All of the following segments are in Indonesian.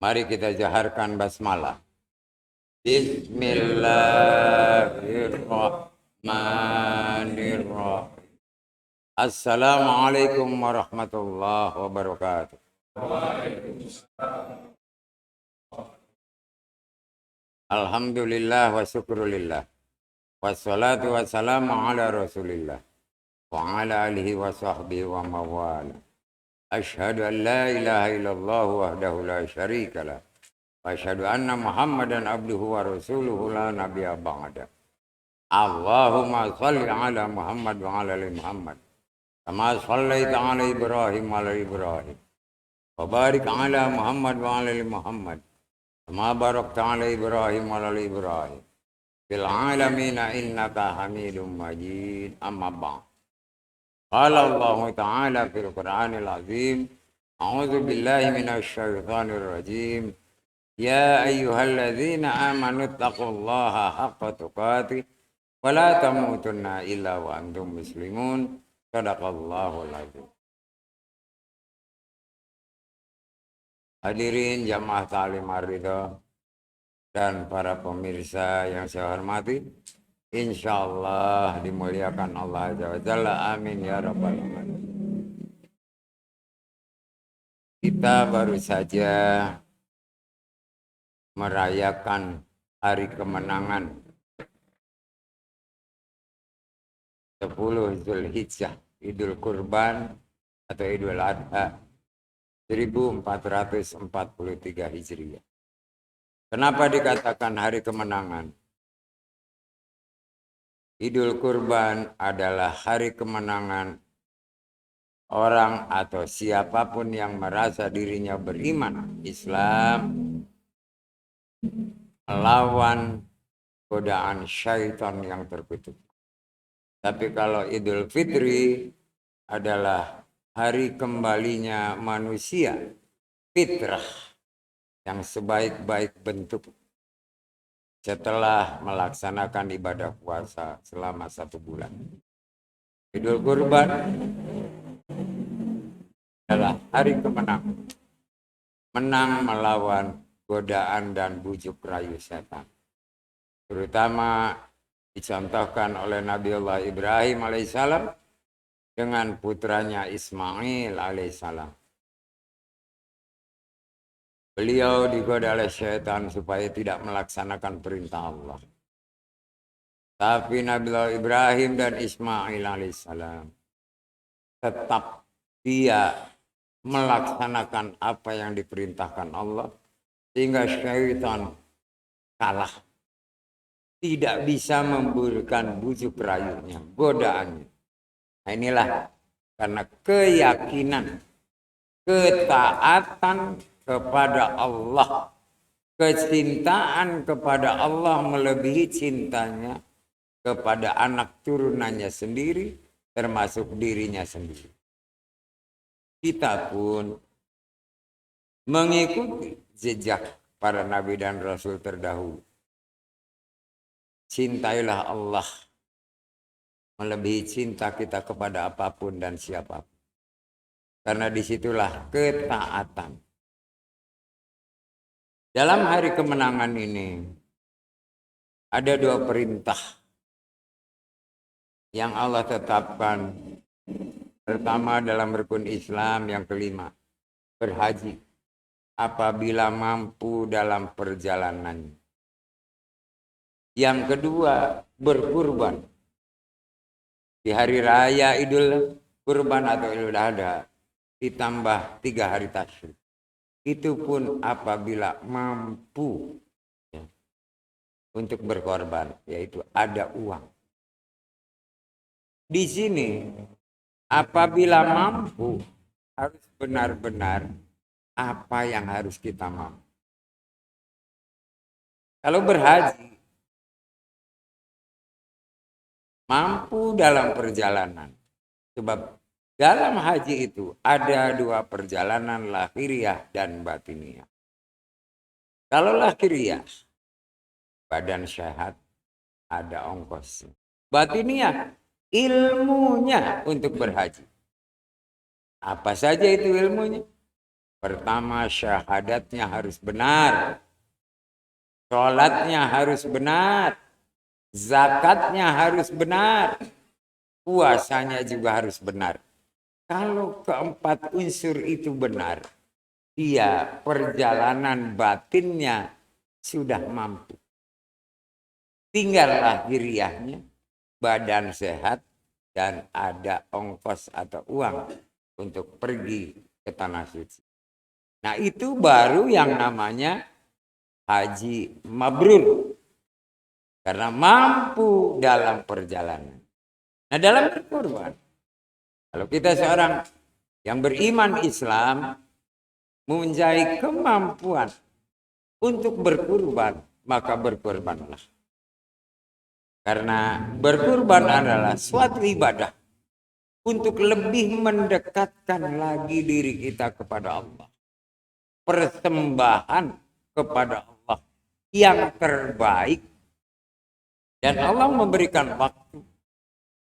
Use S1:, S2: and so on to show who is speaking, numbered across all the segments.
S1: Mari kita jaharkan basmalah. Bismillahirrahmanirrahim. Assalamualaikum warahmatullahi wabarakatuh. Alhamdulillah wa syukrulillah. Wassalatu wassalamu ala rasulillah. Wa ala alihi wa sahbihi wa mawala. Ashhadu an la ilaha illallah wahdahu la syarika lah. Wa asyhadu anna Muhammadan abduhu wa rasuluhu la nabiyya ba'da. Allahumma salli ala Muhammad wa ala ali Muhammad. Kama sallaita ala Ibrahim wa ala Ibrahim. Wa barik ala Muhammad wa ala ali Muhammad. Kama barakta ala Ibrahim wa ala ali Ibrahim. Fil alamin innaka Hamidum Majid. Amma ba'd. Qala Allah Ta'ala fil Qur'anil Azim. A'udzu billahi minasy syaithanir rajim. Ya ayyuhalladzina amanu taqullaha haqqa tuqatih wa la tamutunna illa wa antum muslimun. Shadaqallahul azim. Hadirin jamaah ta'lim ar-ridha dan para pemirsa yang saya hormati, insyaallah dimuliakan Allah Azza wa Jalla. Amin ya rabbal alamin. Kita baru saja merayakan hari kemenangan 10 Zulhijjah, Idul Kurban atau Idul Adha 1443 Hijriah. Kenapa dikatakan hari kemenangan? Idul Kurban adalah hari kemenangan orang atau siapapun yang merasa dirinya beriman Islam melawan godaan syaitan yang terkutuk. Tapi kalau Idul Fitri adalah hari kembalinya manusia fitrah yang sebaik-baik bentuk setelah melaksanakan ibadah puasa selama 1 bulan. Idul Kurban adalah hari kemenangan, menang melawan godaan dan bujuk rayu setan, terutama dicontohkan oleh Nabiullah Ibrahim alaihissalam dengan putranya Ismail alaihissalam. Beliau digoda oleh syaitan supaya tidak melaksanakan perintah Allah. Tapi Nabiullah Ibrahim dan Ismail alaihissalam tetap dia melaksanakan apa yang diperintahkan Allah sehingga syaitan kalah. Tidak bisa memberikan bujuk rayunya, godaannya. Nah inilah karena keyakinan, ketaatan kepada Allah, kecintaan kepada Allah melebihi cintanya kepada anak turunannya sendiri, termasuk dirinya sendiri. Kita pun mengikuti jejak para nabi dan rasul terdahulu. Cintailah Allah melebihi cinta kita kepada apapun dan siapapun. Karena disitulah ketaatan. Dalam hari kemenangan ini ada 2 perintah yang Allah tetapkan. Pertama dalam rukun Islam, yang kelima berhaji apabila mampu dalam perjalanan. Yang kedua berkurban di hari raya Idul Kurban atau Idul Adha ditambah 3 hari tasyrik. Itu pun apabila mampu ya, untuk berkorban, yaitu ada uang. Di sini apabila mampu harus benar-benar apa yang harus kita mampu. Kalau berhaji mampu dalam perjalanan. Sebab dalam haji itu ada 2 perjalanan, lahiriah dan batiniah. Kalau lahiriah, badan sehat, ada ongkos. Batiniah, ilmunya untuk berhaji. Apa saja itu ilmunya? Pertama, syahadatnya harus benar. Sholatnya harus benar. Zakatnya harus benar. Puasanya juga harus benar. Kalau keempat unsur itu benar, dia perjalanan batinnya sudah mampu. Tinggal lahiriahnya, badan sehat, dan ada ongkos atau uang untuk pergi ke tanah suci. Nah, itu baru yang namanya haji mabrur. Karena mampu dalam perjalanan. Nah, dalam berkorban, kalau kita seorang yang beriman Islam mempunyai kemampuan untuk berkorban, maka berkorbanlah. Karena berkorban adalah suatu ibadah untuk lebih mendekatkan lagi diri kita kepada Allah. Persembahan kepada Allah yang terbaik. Dan Allah memberikan waktu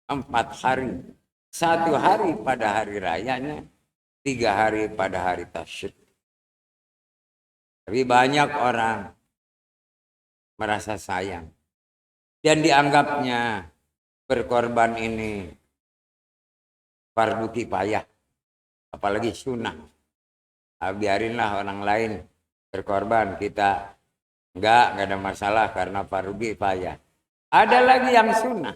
S1: 4 hari. 1 hari pada hari rayanya, 3 hari pada hari tasyrik. Tapi banyak orang merasa sayang. Dan dianggapnya berkorban ini fardu kifayah. Apalagi sunnah. Nah, biarinlah orang lain berkorban. Kita enggak ada masalah karena fardu kifayah. Ada lagi yang sunnah.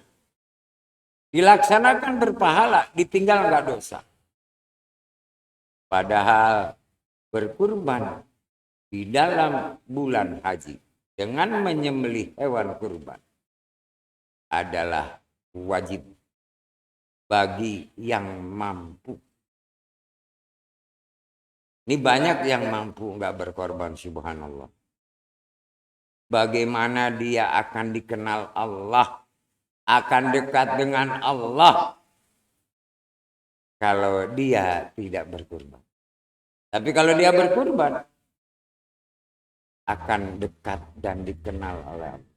S1: Dilaksanakan berpahala, ditinggal enggak dosa. Padahal berkurban di dalam bulan haji dengan menyembelih hewan kurban adalah wajib bagi yang mampu. Ini banyak yang mampu enggak berkorban, subhanallah. Bagaimana dia akan dikenal Allah, akan dekat dengan Allah kalau dia tidak berkurban. Tapi kalau dia berkurban, akan dekat dan dikenal oleh Allah.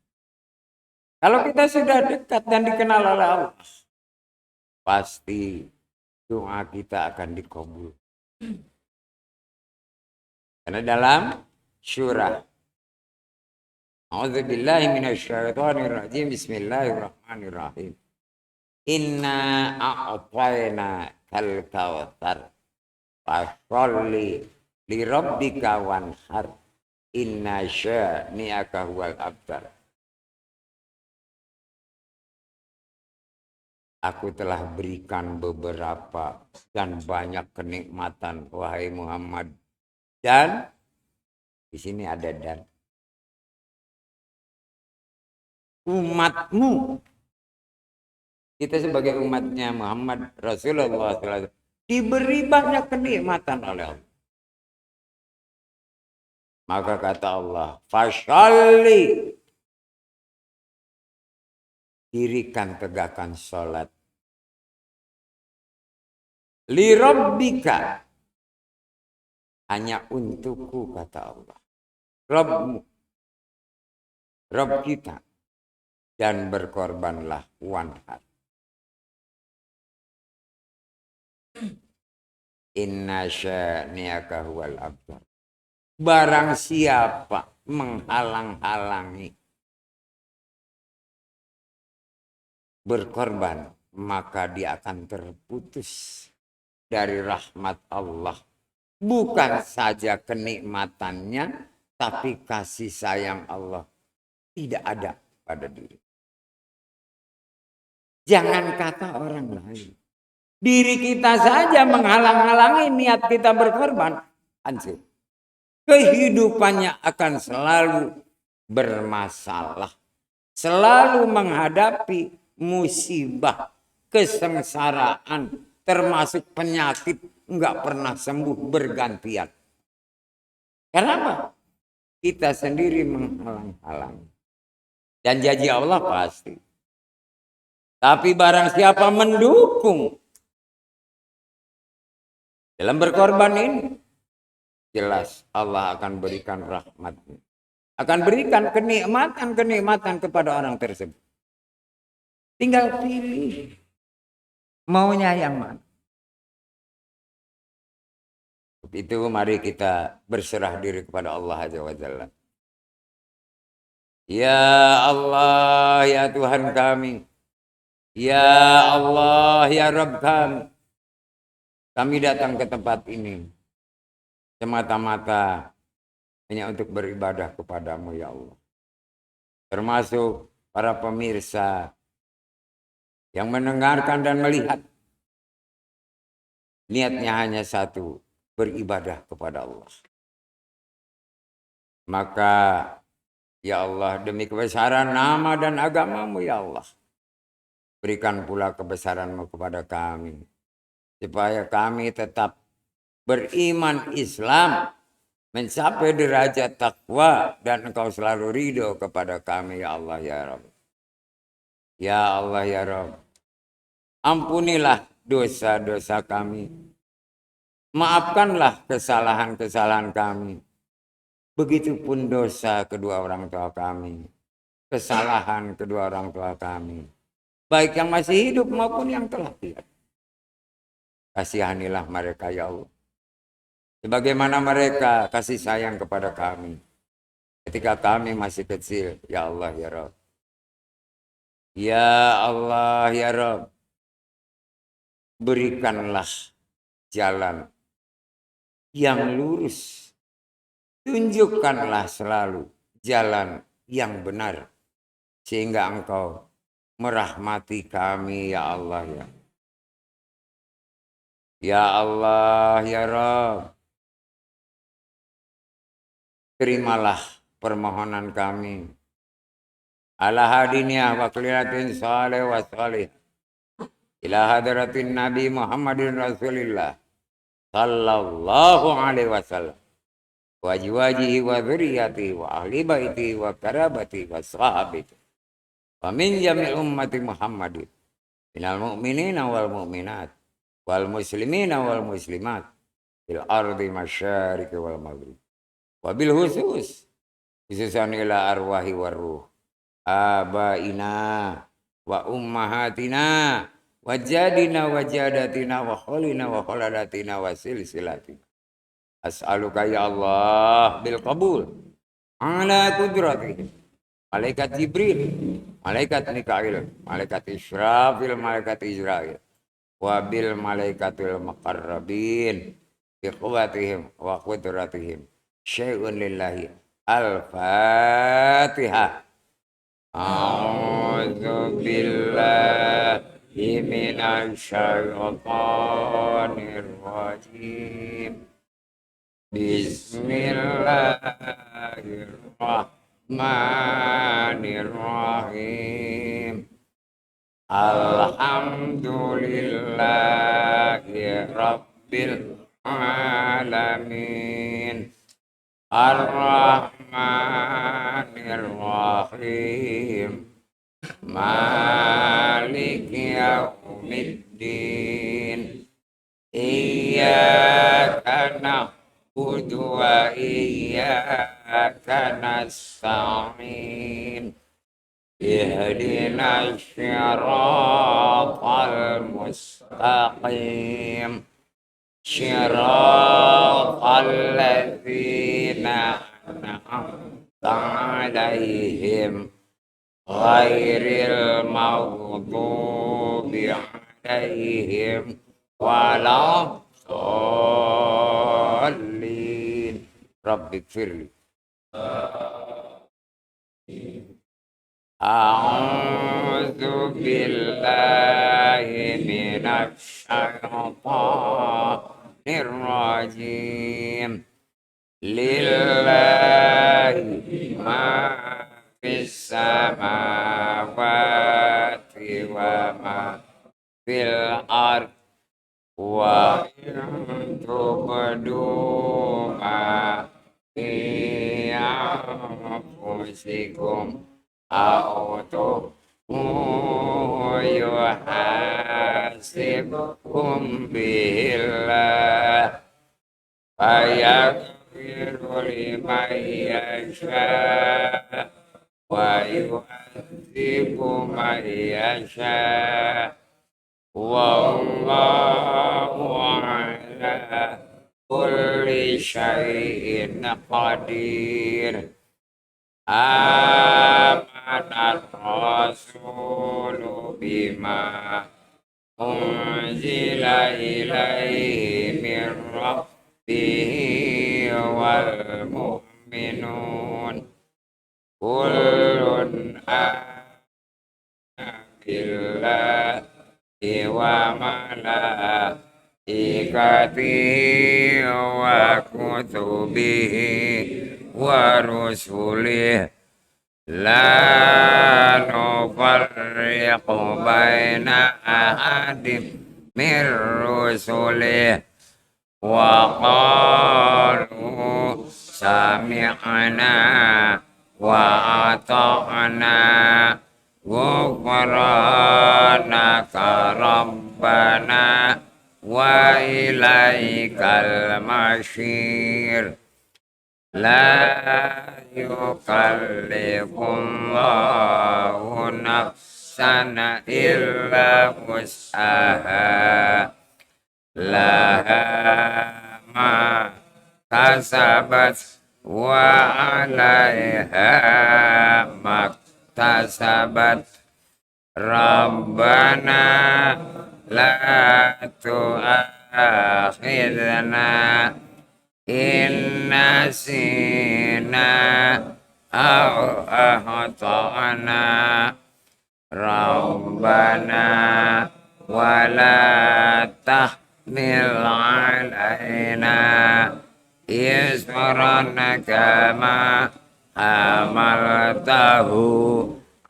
S1: Kalau kita sudah dekat dan dikenal oleh Allah, pasti doa kita akan dikabul. Karena dalam surah A'udzubillahi minasyaitonirrajim. Bismillahirrahmanirrahim. Inna a'tayna kal kautsar fasholli li rabbika wanhar inna syani'aka huwal abtar. Aku telah berikan beberapa dan banyak kenikmatan wahai Muhammad, dan di sini ada dan umatmu. Kita sebagai umatnya Muhammad Rasulullah SAW diberi banyak kenikmatan oleh Allah. Maka kata Allah, fasholli, dirikan tegakkan sholat. Li rabbika, hanya untukku kata Allah. Rabbmu, Rabb kita, dan berkorbanlah wanhar. Inna syani'aka huwal abtar. Barang siapa menghalang-halangi berkorban, maka dia akan terputus dari rahmat Allah. Bukan saja kenikmatannya, tapi kasih sayang Allah tidak ada pada diri. Jangan kata orang lain. Diri kita saja menghalang-halangi niat kita berkorban, hancur. Kehidupannya akan selalu bermasalah. Selalu menghadapi musibah, kesengsaraan, termasuk penyakit enggak pernah sembuh bergantian. Kenapa? Kita sendiri menghalang-halangi. Dan janji Allah pasti. Tapi barang siapa mendukung dalam berkorban ini, jelas Allah akan berikan rahmatnya. Akan berikan kenikmatan-kenikmatan kepada orang tersebut. Tinggal pilih maunya yang mana. Itu mari kita berserah diri kepada Allah Azza wa Jalla. Ya Allah, ya Tuhan kami. Ya Allah, ya Rabb kami. Kami datang ke tempat ini semata-mata hanya untuk beribadah kepadamu ya Allah. Termasuk para pemirsa yang mendengarkan dan melihat. Niatnya hanya satu, beribadah kepada Allah. Maka ya Allah, demi kebesaran nama dan agamamu ya Allah, berikan pula kebesaranmu kepada kami. Supaya kami tetap beriman Islam, mencapai derajat takwa, dan engkau selalu ridho kepada kami ya Allah ya Rabb. Ya Allah ya Rabb, ampunilah dosa-dosa kami. Maafkanlah kesalahan-kesalahan kami. Begitupun dosa kedua orang tua kami. Kesalahan kedua orang tua kami. Baik yang masih hidup maupun yang telah tiada. Kasihanilah mereka ya Allah. Sebagaimana mereka kasih sayang kepada kami. Ketika kami masih kecil. Ya Allah ya Rabb. Ya Allah ya Rabb. Berikanlah jalan yang lurus. Tunjukkanlah selalu jalan yang benar. Sehingga engkau merahmati kami ya Allah ya. Ya Allah ya Rabb. Terimalah permohonan kami. Ala hadiniyah wa qiliyatin salih wa salih. Ila hadratin Nabi Muhammadin Rasulillah. Sallallahu alaihi wasallam. Wa jiwajihi wa dhuriyati wa ahli baiti wa karabati wa sahabati. Wa min jami' ummati Muhammadin. Minal mu'minina wal mu'minat. Wal muslimina wal muslimat. Fil ardi masyariki wal maghrib. Wabil khusus. Khususan ila arwahi waruh. Abaina wa ummahatina. Wajadina wajadatina wa kholina wa kholadatina wa silsilatina. As'aluka ya Allah bil qabul. Ala kudratihim. Malaikat Jibril. Malaikat Mikail. Malaikat Israfil. Malaikat Israel. Wabil malaikatil muqarrabin. Biquwatihim wa kudratihim. Syai'un lillahi. Al-Fatihah. A'udzu billahi minasy syaithanir rajim. Bismillahirrahmanirrahim. Alhamdulillahi rabbil alamin. Ar-Rahmanir-Rahim. Maliki yaumiddin. Iyyaka na'budu wa iyyaka nasta'in. Ihdinas siratal mustaqim. Syiratal ladzina an'amta 'alaihim ghairil maghdubi 'alaihim waladdallin. Rabbighfirli. A'udzu billahi minasy syaithanir rajim. Lillahi ma fis samawati wa ma fil ard wa in tubdu ma fi anfusikum auto yuhasibkum billah fayaghfiru liman yasha wa yu'adzibu man yasha wallahu ala kulli syai'in qadir. Amanat rasulu bima unzila ilaihi min rabbihi wal mu'minun kullun billahi wa malaikatihi wa kutubihi wa rusulihi la nufarriqu baina ahadin min rusulihi wa qalu sami'na wa ata'na ghufranaka rabbana wa ilaikal masyir. La yukallifullahu nafsan illa wus'aha laha ma kasabat wa 'alaiha maktasabat. Rabbana la tu'akhidna inna sina au ahtana. Rabbana wala tahmil alaina isran kama hamaltahu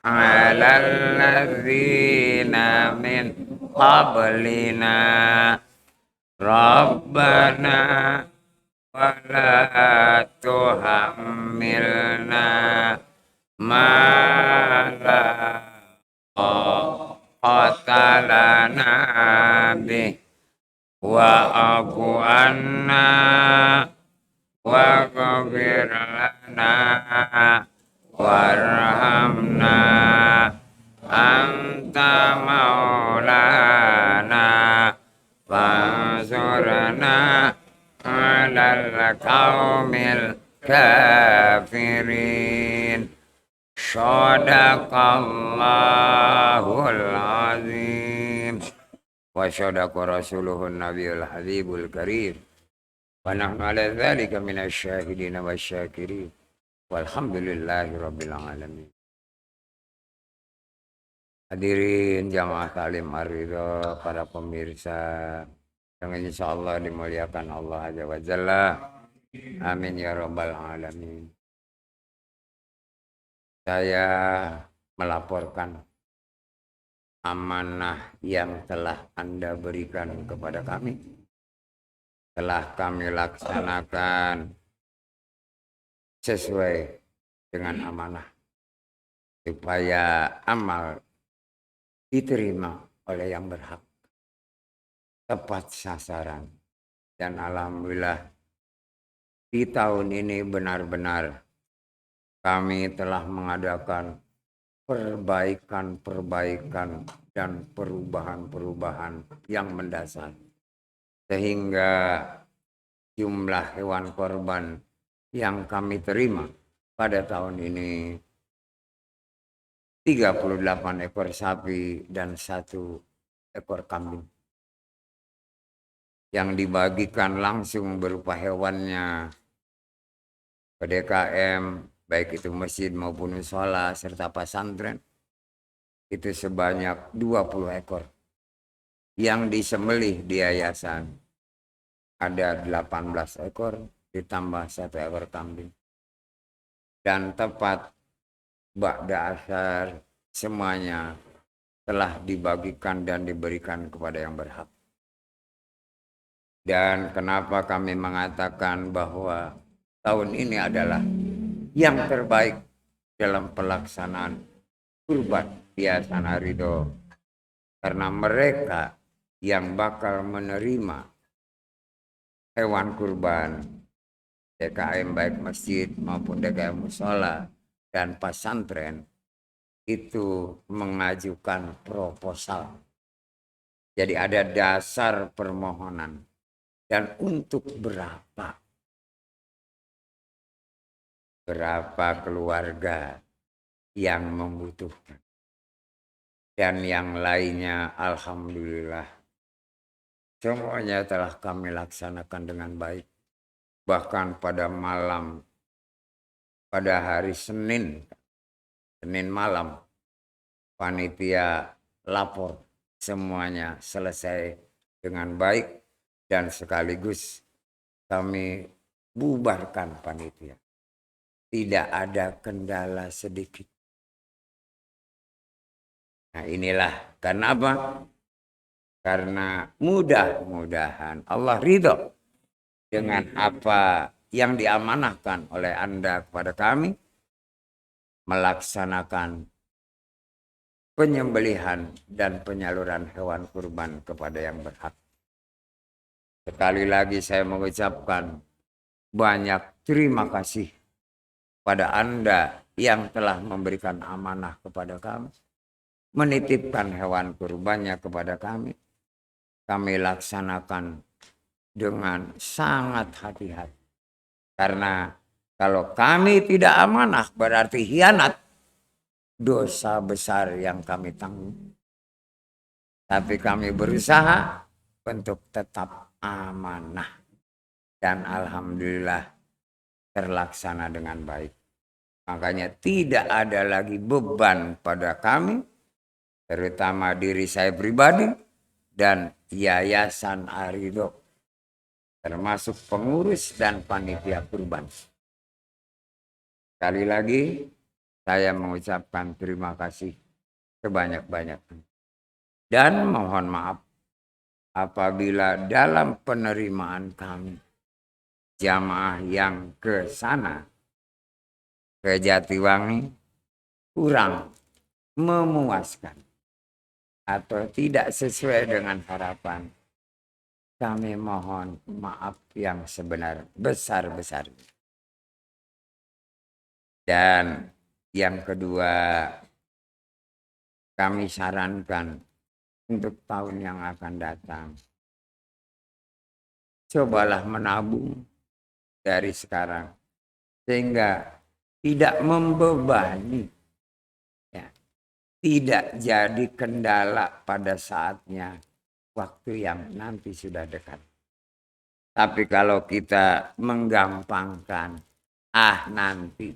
S1: ala alladzina min qablina. Rabbana wala tuhammilna ma la qatalana bih wa'fu anna waghfir lana warhamna anta maulana fansurna alal qaumil kafirin. Shadaqallahul azim wa shadaqa rasuluhun nabiyul habibul karim wa nahnu ala dzalika minasyahidin wasyakirin walhamdulillahi rabbil alamin. Hadirin jamaah taklim ar-ridha, para pemirsa yang insyaallah dimuliakan Allah azza wa jalla. Amin ya rabbal alamin. Saya melaporkan amanah yang telah Anda berikan kepada kami. Telah kami laksanakan sesuai dengan amanah. Supaya amal diterima oleh yang berhak. Tepat sasaran. Dan alhamdulillah di tahun ini benar-benar kami telah mengadakan perbaikan-perbaikan dan perubahan-perubahan yang mendasar. Sehingga jumlah hewan korban yang kami terima pada tahun ini 38 ekor sapi dan 1 ekor kambing. Yang dibagikan langsung berupa hewannya ke DKM, baik itu masjid maupun mushola serta pesantren, itu sebanyak 20 ekor. Yang disembelih di yayasan ada 18 ekor ditambah 1 ekor kambing. Dan tepat ba'da asar semuanya telah dibagikan dan diberikan kepada yang berhak. Dan kenapa kami mengatakan bahwa tahun ini adalah yang terbaik dalam pelaksanaan kurban Yayasan Ar-Ridho, karena mereka yang bakal menerima hewan kurban DKM baik masjid maupun DKM mushola dan pesantren itu mengajukan proposal. Jadi ada dasar permohonan dan untuk berapa keluarga yang membutuhkan. Dan yang lainnya alhamdulillah semuanya telah kami laksanakan dengan baik. Bahkan pada hari Senin malam, panitia lapor semuanya selesai dengan baik dan sekaligus kami bubarkan panitia. Tidak ada kendala sedikit. Nah inilah karena apa? Karena mudah-mudahan Allah ridho dengan apa yang diamanahkan oleh Anda kepada kami, melaksanakan penyembelihan dan penyaluran hewan kurban kepada yang berhak. Sekali lagi saya mengucapkan banyak terima kasih pada Anda yang telah memberikan amanah kepada kami, menitipkan hewan kurbannya kepada kami. Kami laksanakan dengan sangat hati-hati. Karena kalau kami tidak amanah berarti hianat, dosa besar yang kami tanggung. Tapi kami berusaha untuk tetap amanah. Dan alhamdulillah terlaksana dengan baik. Makanya tidak ada lagi beban pada kami, terutama diri saya pribadi dan Yayasan Aridho, termasuk pengurus dan panitia kurban. Sekali lagi saya mengucapkan terima kasih sebanyak-banyaknya. Dan mohon maaf apabila dalam penerimaan kami jamaah yang ke sana, ke Jatiwangi, kurang memuaskan atau tidak sesuai dengan harapan, kami mohon maaf yang besar-besarnya. Dan yang kedua, kami sarankan untuk tahun yang akan datang, cobalah menabung dari sekarang sehingga tidak membebani, ya, tidak jadi kendala pada saatnya waktu yang nanti sudah dekat. Tapi kalau kita menggampangkan, nanti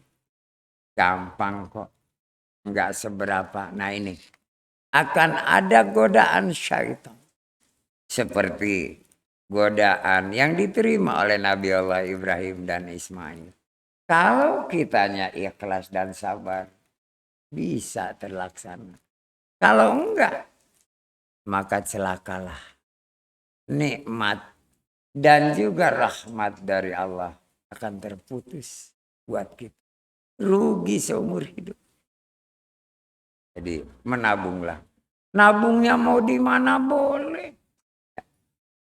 S1: gampang kok, nggak seberapa. Nah ini akan ada godaan syaitan seperti godaan yang diterima oleh Nabi Allah Ibrahim dan Ismail. Kalau kitanya ikhlas dan sabar, bisa terlaksana. Kalau enggak, maka celakalah. Nikmat dan juga rahmat dari Allah akan terputus buat kita. Rugi seumur hidup. Jadi menabunglah. Nabungnya mau di mana boleh.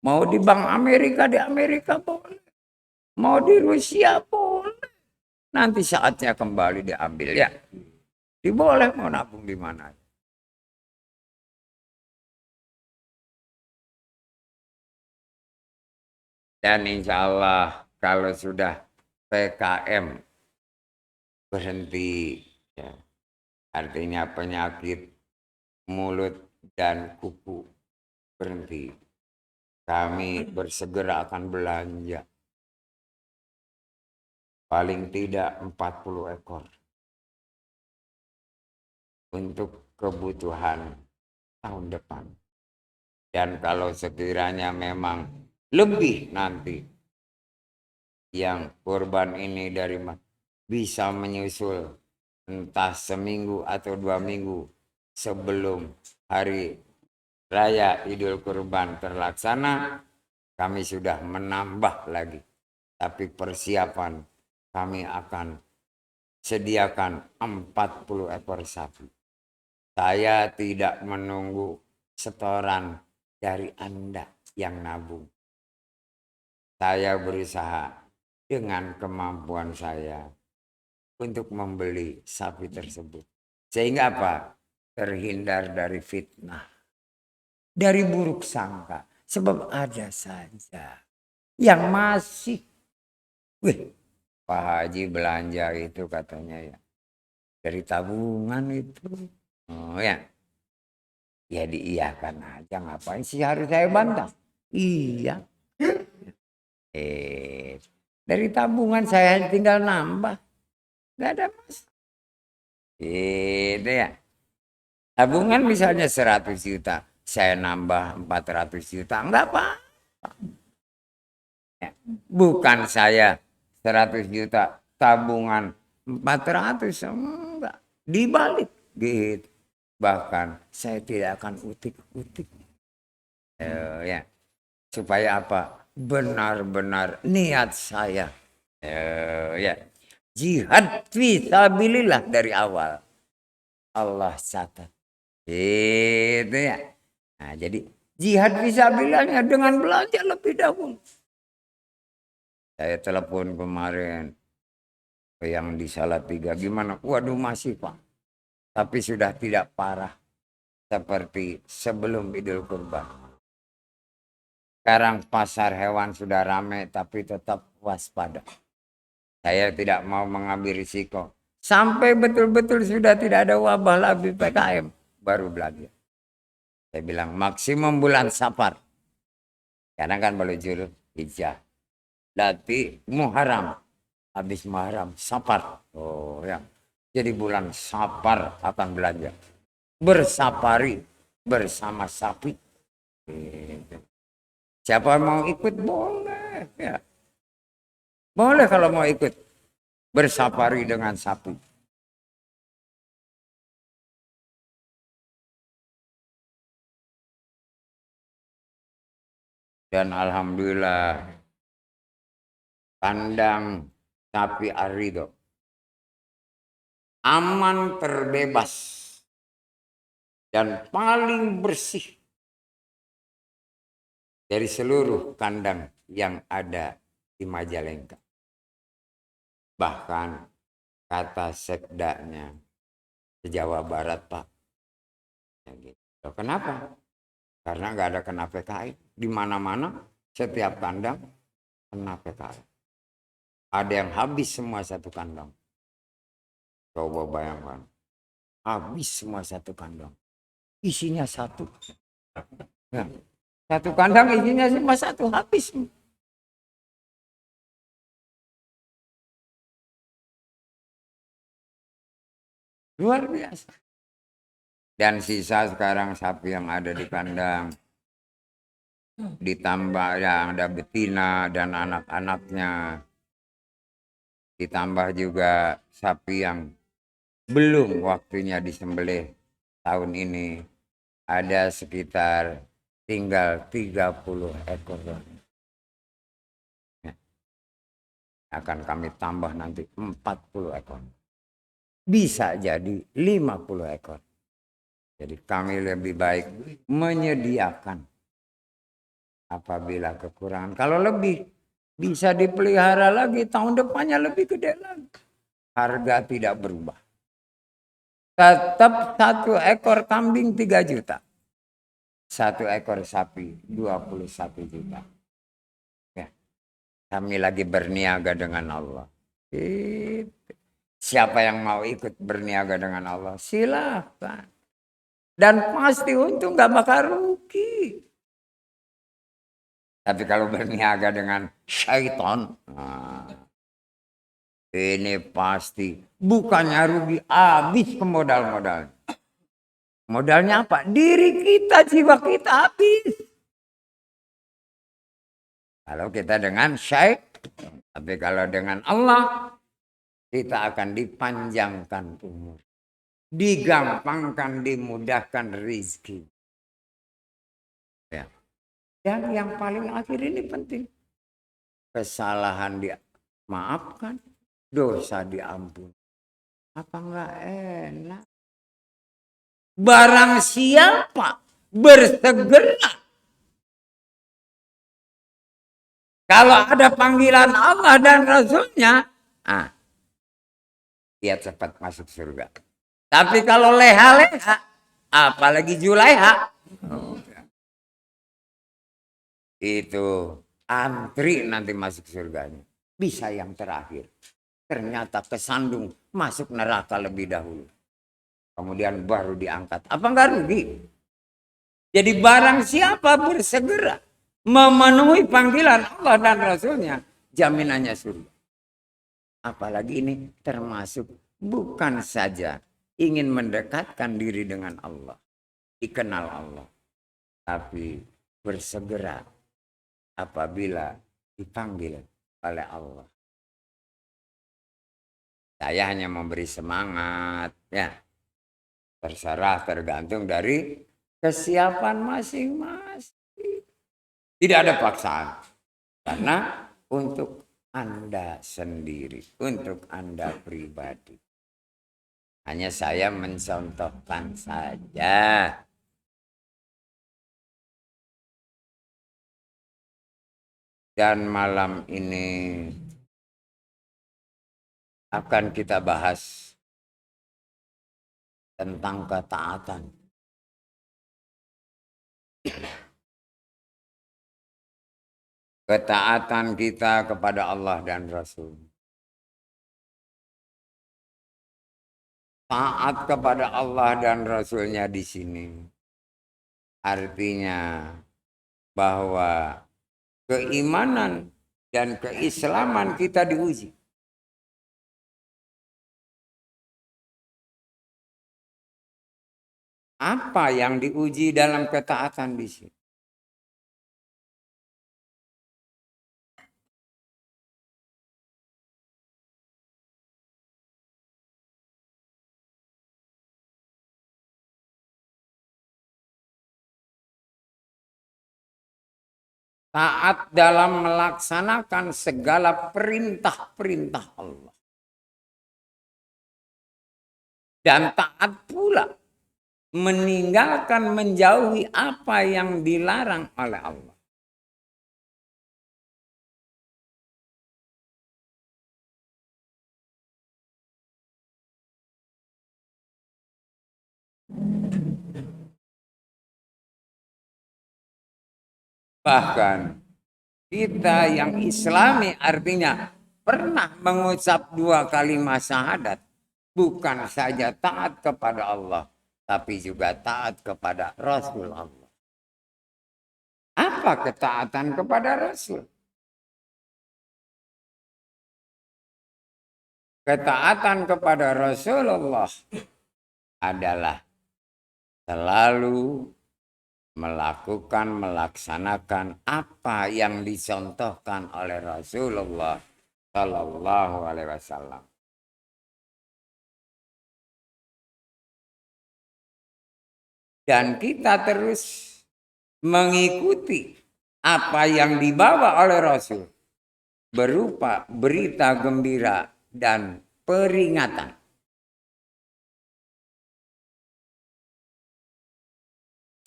S1: Mau di Bank Amerika, di Amerika boleh. Mau di Rusia boleh. Nanti saatnya kembali diambil ya. Diboleh mau nabung di mana. Dan insya Allah kalau sudah PKM berhenti, ya, artinya penyakit mulut dan kuku berhenti, kami bersegera akan belanja paling tidak 40 ekor untuk kebutuhan tahun depan. Dan kalau sekiranya memang lebih nanti yang kurban ini dari bisa menyusul entah seminggu atau 2 minggu sebelum hari raya Idul Kurban terlaksana, kami sudah menambah lagi. Tapi persiapan kami akan sediakan 40 ekor sapi. Saya tidak menunggu setoran dari Anda yang nabung. Saya berusaha dengan kemampuan saya untuk membeli sapi tersebut. Sehingga apa? Terhindar dari fitnah, dari buruk sangka. Sebab ada saja yang masih. Wih, Pak Haji belanja itu katanya ya dari tabungan itu. Oh ya, ya diiyakan aja, ngapain sih harus saya bantah? Iya. Dari tabungan saya tinggal nambah, nggak ada mas. Itu ya. Tabungan misalnya 100 juta, saya nambah 400 juta, enggak apa. Ya. Bukan saya 100 juta, tabungan 400, enggak. Dibalik gitu. Bahkan saya tidak akan utik-utik. Ya. Supaya apa? Benar-benar niat saya. Ya. Jihad fisabilillah dari awal. Allah catat. Itu ya. Nah, jadi jihad fisabilillahnya dengan belanja lebih dahulu. Saya telepon kemarin ke yang di Salatiga, gimana? Waduh masih Pak. Tapi sudah tidak parah seperti sebelum Idul Kurban. Sekarang pasar hewan sudah ramai tapi tetap waspada. Saya tidak mau mengambil risiko. Sampai betul-betul sudah tidak ada wabah lagi PKM. Baru belanja. Saya bilang maksimum bulan Safar. Karena kan boleh juru hijjah. Nanti Muharram. Habis Muharram Safar. Oh ya. Jadi bulan Safar akan belanja. Bersafari bersama sapi. Siapa mau ikut boleh. Ya. Boleh kalau mau ikut. Bersafari dengan sapi. Dan alhamdulillah kandang sapi Arido aman, terbebas dan paling bersih dari seluruh kandang yang ada di Majalengka. Bahkan kata sekdanya se-Jawa Barat Pak. Ya gitu. Kenapa? Karena nggak ada kena PKI. Di mana-mana setiap kandang kena PKI. Ada yang habis semua satu kandang. Coba bayangkan. Habis semua satu kandang. Isinya satu. Nah, satu kandang isinya cuma satu, habis. Luar biasa. Dan sisa sekarang sapi yang ada di kandang. Ditambah yang ada betina dan anak-anaknya. Ditambah juga sapi yang belum waktunya disembelih tahun ini. Ada sekitar tinggal 30 ekor. Akan kami tambah nanti 40 ekor. Bisa jadi 50 ekor. Jadi kami lebih baik menyediakan apabila kekurangan. Kalau lebih bisa dipelihara lagi, tahun depannya lebih gede lagi. Harga tidak berubah. Tetap 1 ekor kambing 3 juta. 1 ekor sapi 21 juta. Ya. Kami lagi berniaga dengan Allah. Siapa yang mau ikut berniaga dengan Allah, silakan. Dan pasti untung, gak bakal rugi. Tapi kalau berniaga dengan syaitan, ini pasti bukannya rugi, habis ke modal-modal. Modalnya apa? Diri kita, jiwa kita habis. Kalau kita dengan syaitan. Tapi kalau dengan Allah, kita akan dipanjangkan umur. Digampangkan, dimudahkan rezeki. Ya. Dan yang paling akhir ini penting. Kesalahan dimaafkan, dosa diampuni. Apa enggak enak? Barang siapa bersegera. Kalau ada panggilan Allah dan Rasulnya, dia cepat masuk surga. Tapi kalau leha-leha, apalagi Julaiha, itu antri nanti masuk surganya. Bisa yang terakhir. Ternyata kesandung masuk neraka lebih dahulu. Kemudian baru diangkat. Apa enggak rugi? Jadi barang siapa bersegera memenuhi panggilan Allah dan Rasulnya, jaminannya surga. Apalagi ini termasuk bukan saja ingin mendekatkan diri dengan Allah, dikenal Allah, tapi bersegera apabila dipanggil oleh Allah. Saya hanya memberi semangat, ya. Terserah, tergantung dari kesiapan masing-masing. Tidak ada paksaan. Karena untuk Anda sendiri, untuk Anda pribadi. Hanya saya mencontohkan saja. Dan malam ini akan kita bahas tentang ketaatan. Ketaatan kita kepada Allah dan Rasul. Taat kepada Allah dan Rasulnya di sini. Artinya bahwa keimanan dan keislaman kita diuji. Apa yang diuji dalam ketaatan di sini? Taat dalam melaksanakan segala perintah-perintah Allah. Dan taat pula meninggalkan, menjauhi apa yang dilarang oleh Allah. Bahkan kita yang Islami artinya pernah mengucap 2 kalimat syahadat. Bukan saja taat kepada Allah, tapi juga taat kepada Rasul Allah. Apa ketaatan kepada Rasul? Ketaatan kepada Rasulullah adalah selalu melaksanakan apa yang dicontohkan oleh Rasulullah Shallallahu Alaihi Wasallam. Dan kita terus mengikuti apa yang dibawa oleh Rasul berupa berita gembira dan peringatan.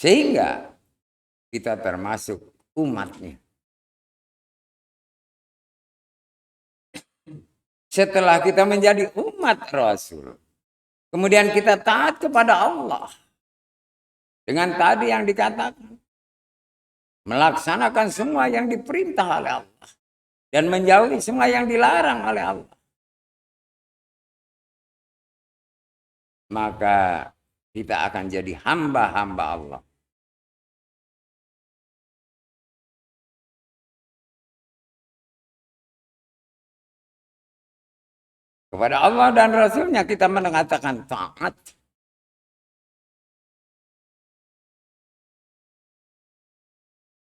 S1: Sehingga kita termasuk umatnya. Setelah kita menjadi umat Rasul, kemudian kita taat kepada Allah. Dengan tadi yang dikatakan. Melaksanakan semua yang diperintah oleh Allah. Dan menjauhi semua yang dilarang oleh Allah. Maka kita akan jadi hamba-hamba Allah. Kepada Allah dan Rasulnya kita mengatakan taat.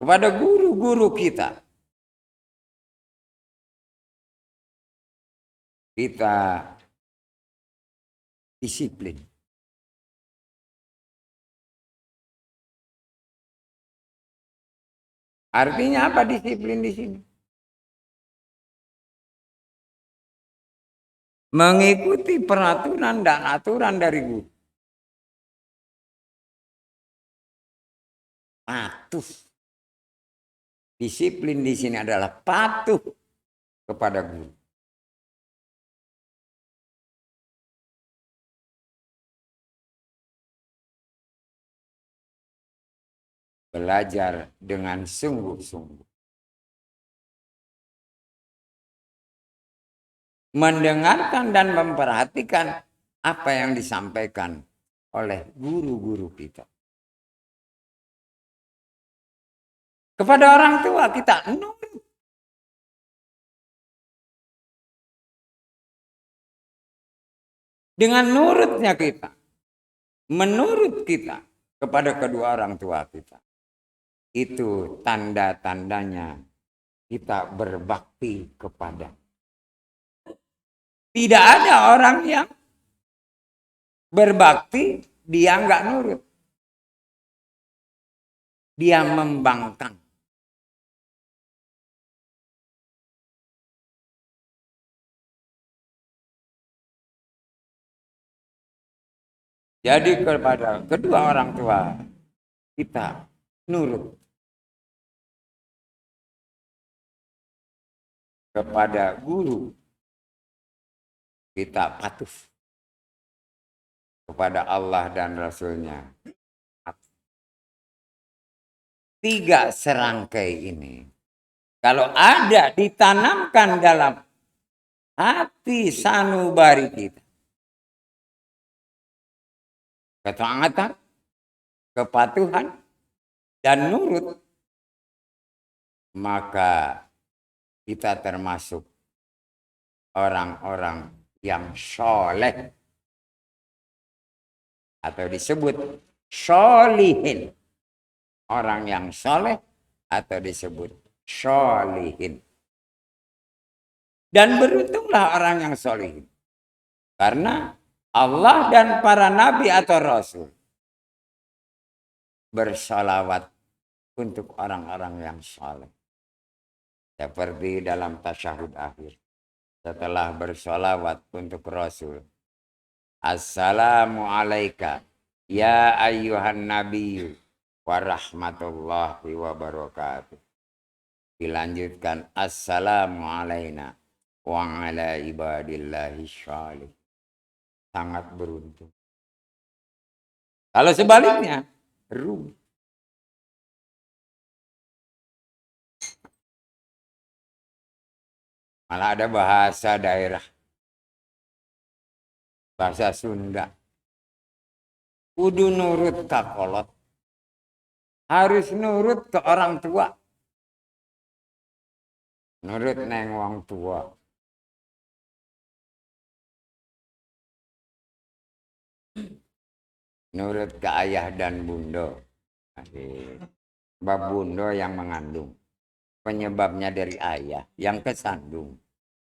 S1: Kepada guru-guru kita disiplin. Artinya apa disiplin di sini? Mengikuti peraturan dan aturan dari guru. Patuh. Disiplin di sini adalah patuh kepada guru. Belajar dengan sungguh-sungguh. mendengarkan dan memperhatikan apa yang disampaikan oleh guru-guru kita. Kepada orang tua kita nurut. Dengan nurutnya kita, menurut kita kepada kedua orang tua kita, itu tanda-tandanya kita berbakti kepada. Tidak ada orang yang berbakti dia nggak nurut, dia membangkang. Jadi kepada kedua orang tua kita nurut. Kepada guru kita patuh. Kepada Allah dan Rasulnya. 3 serangkai ini, kalau ada ditanamkan dalam hati sanubari kita, ketaatan, kepatuhan, dan nurut, maka kita termasuk orang-orang yang soleh atau disebut solihin, orang yang soleh atau disebut solihin. Dan beruntunglah orang yang solihin, karena Allah dan para nabi atau rasul bersalawat untuk orang-orang yang soleh. Seperti dalam tasyahud akhir, setelah bersalawat untuk Rasul, Assalamu alaika ya ayyuhan nabiyyu wa rahmatullahi wa barakatuh. Dilanjutkan Assalamu alaina wa ala ibadillahi sholih. Sangat beruntung. Kalau sebaliknya, rugi. Malah ada bahasa daerah, bahasa Sunda. Kudu nurut kakolot, harus nurut ke orang tua. Nurut neng wong tua. Nurut ke ayah dan bunda. Sebab bunda yang mengandung. Penyebabnya dari ayah yang kesandung.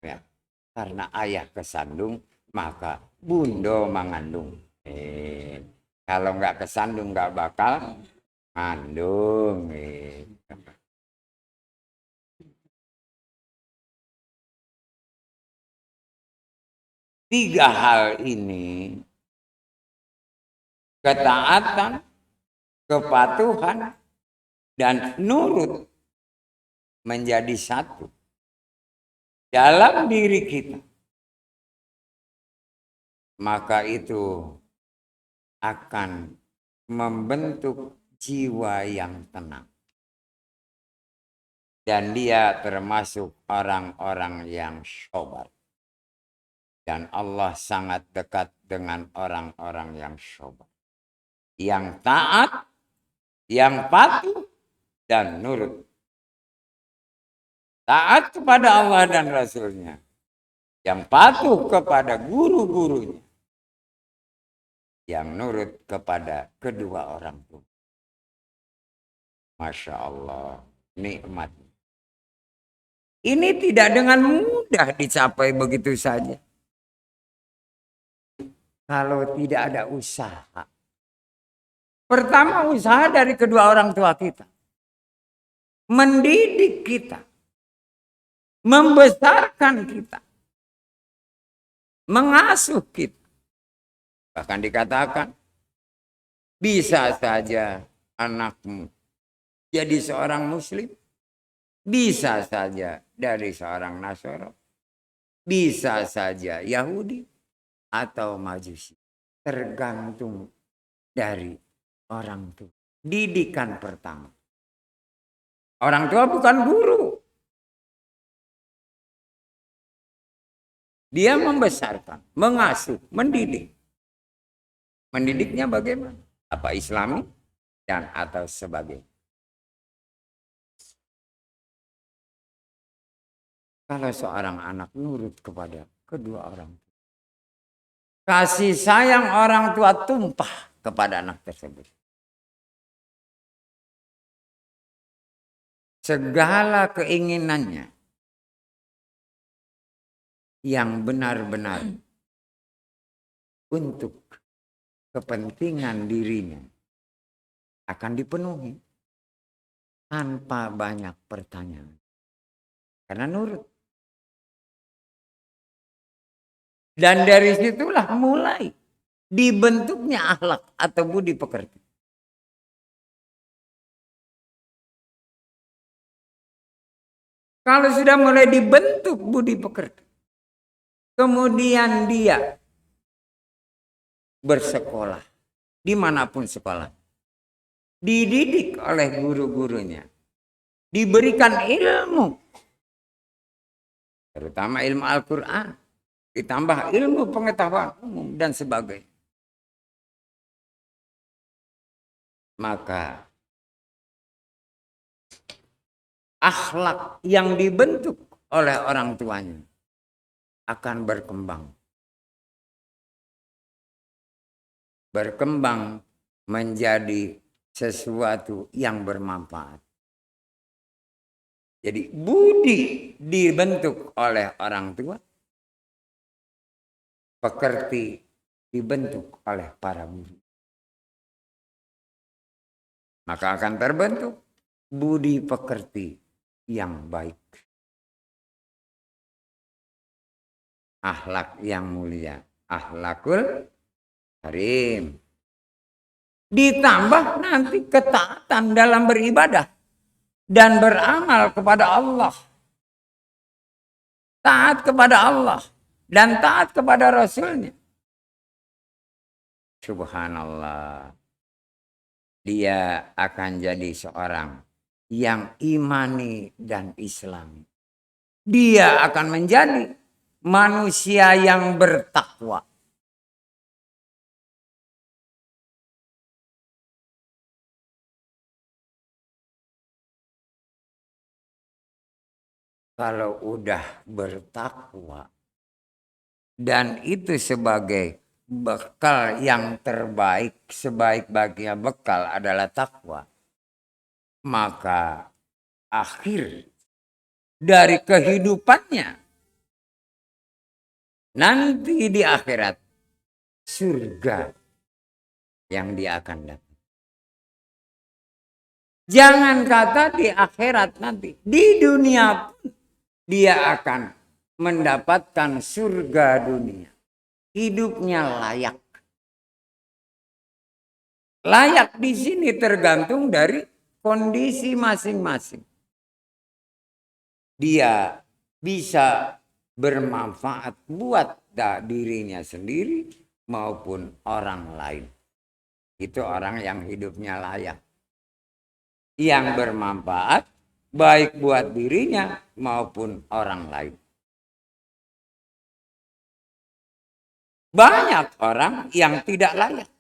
S1: Ya. Karena ayah kesandung, maka bunda mengandung. Kalau nggak kesandung nggak bakal ngandung. 3 hal ini, ketaatan, kepatuhan, dan nurut, menjadi satu dalam diri kita, maka itu akan membentuk jiwa yang tenang. Dan dia termasuk orang-orang yang sabar. Dan Allah sangat dekat dengan orang-orang yang sabar, yang taat, yang patuh, dan nurut. Taat kepada Allah dan Rasulnya, yang patuh kepada guru-gurunya, yang nurut kepada kedua orang tua. Masya Allah, nikmat. Ini tidak dengan mudah dicapai begitu saja. Kalau tidak ada usaha. Pertama, usaha dari kedua orang tua kita. Mendidik kita. Membesarkan kita. Mengasuh kita. Bahkan dikatakan, bisa saja anakmu jadi seorang muslim. Bisa saja dari seorang Nasoro. Bisa saja Yahudi atau Majusi. Tergantung dari orang tua. Didikan pertama. Orang tua bukan guru. Dia membesarkan, mengasuh, mendidik. Mendidiknya bagaimana? Apa Islami dan atau sebagainya. Kalau seorang anak nurut kepada kedua orang tua, kasih sayang orang tua tumpah kepada anak tersebut. Segala keinginannya yang benar-benar untuk kepentingan dirinya akan dipenuhi tanpa banyak pertanyaan. Karena nurut. Dan dari situlah mulai dibentuknya akhlak atau budi pekerti. Kalau sudah mulai dibentuk budi pekerti, kemudian dia bersekolah, dimanapun sekolah, dididik oleh guru-gurunya, diberikan ilmu, terutama ilmu Al-Quran, ditambah ilmu pengetahuan umum dan sebagainya. Maka akhlak yang dibentuk oleh orang tuanya akan berkembang. Berkembang menjadi sesuatu yang bermanfaat. Jadi budi dibentuk oleh orang tua, pekerti dibentuk oleh para guru. Maka akan terbentuk budi pekerti yang baik. Akhlak yang mulia. Akhlakul karim. Ditambah nanti ketaatan dalam beribadah dan beramal kepada Allah. Taat kepada Allah dan taat kepada Rasulnya. Subhanallah. Dia akan jadi seorang yang imani dan islami. Dia akan menjadi manusia yang bertakwa. Kalau udah bertakwa dan itu sebagai bekal yang terbaik, sebaik-baiknya bekal adalah takwa, maka akhir dari kehidupannya nanti di akhirat surga yang dia akan dapat. Jangan kata di akhirat nanti, di dunia pun dia akan mendapatkan surga dunia. Hidupnya layak. Layak di sini tergantung dari kondisi masing-masing. Dia bisa bermanfaat buat dirinya sendiri maupun orang lain. Itu orang yang hidupnya layak. Yang bermanfaat baik buat dirinya maupun orang lain. Banyak orang yang tidak layak.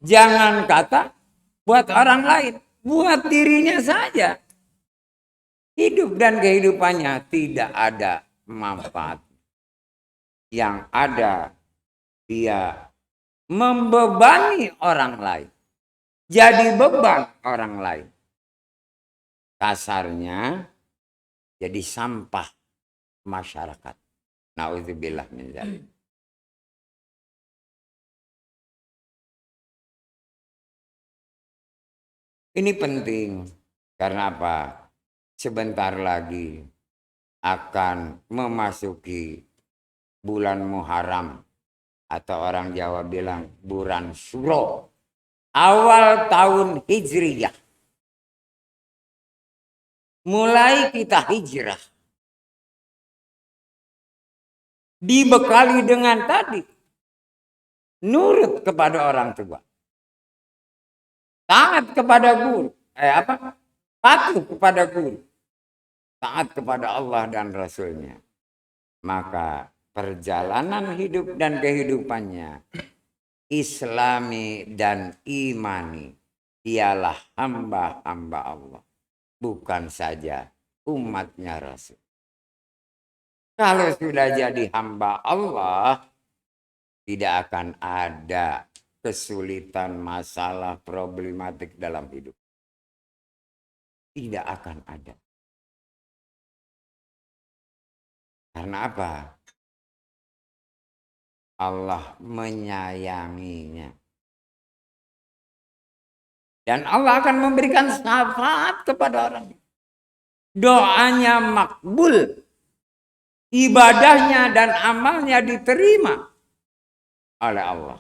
S1: Jangan kata buat orang lain, buat dirinya saja. Hidup dan kehidupannya tidak ada manfaat. Yang ada dia membebani orang lain. Jadi beban orang lain. Kasarnya jadi sampah masyarakat. Nauzubillah min dzalik. Ini penting karena apa? Sebentar lagi akan memasuki bulan Muharram atau orang Jawa bilang bulan Syuro. Awal tahun Hijriyah. Mulai kita hijrah. Dibekali dengan tadi. Nurut kepada orang tua. Taat kepada guru. Patuh kepada guru. taat kepada Allah dan Rasulnya, maka perjalanan hidup dan kehidupannya Islami dan imani, ialah hamba-hamba Allah, bukan saja umatnya Rasul. Kalau sudah jadi hamba Allah, tidak akan ada kesulitan, masalah, problematik dalam hidup. Tidak akan ada. Karena apa? Allah menyayanginya. Dan Allah akan memberikan syafaat kepada orang. Doanya makbul. Ibadahnya dan amalnya diterima oleh Allah.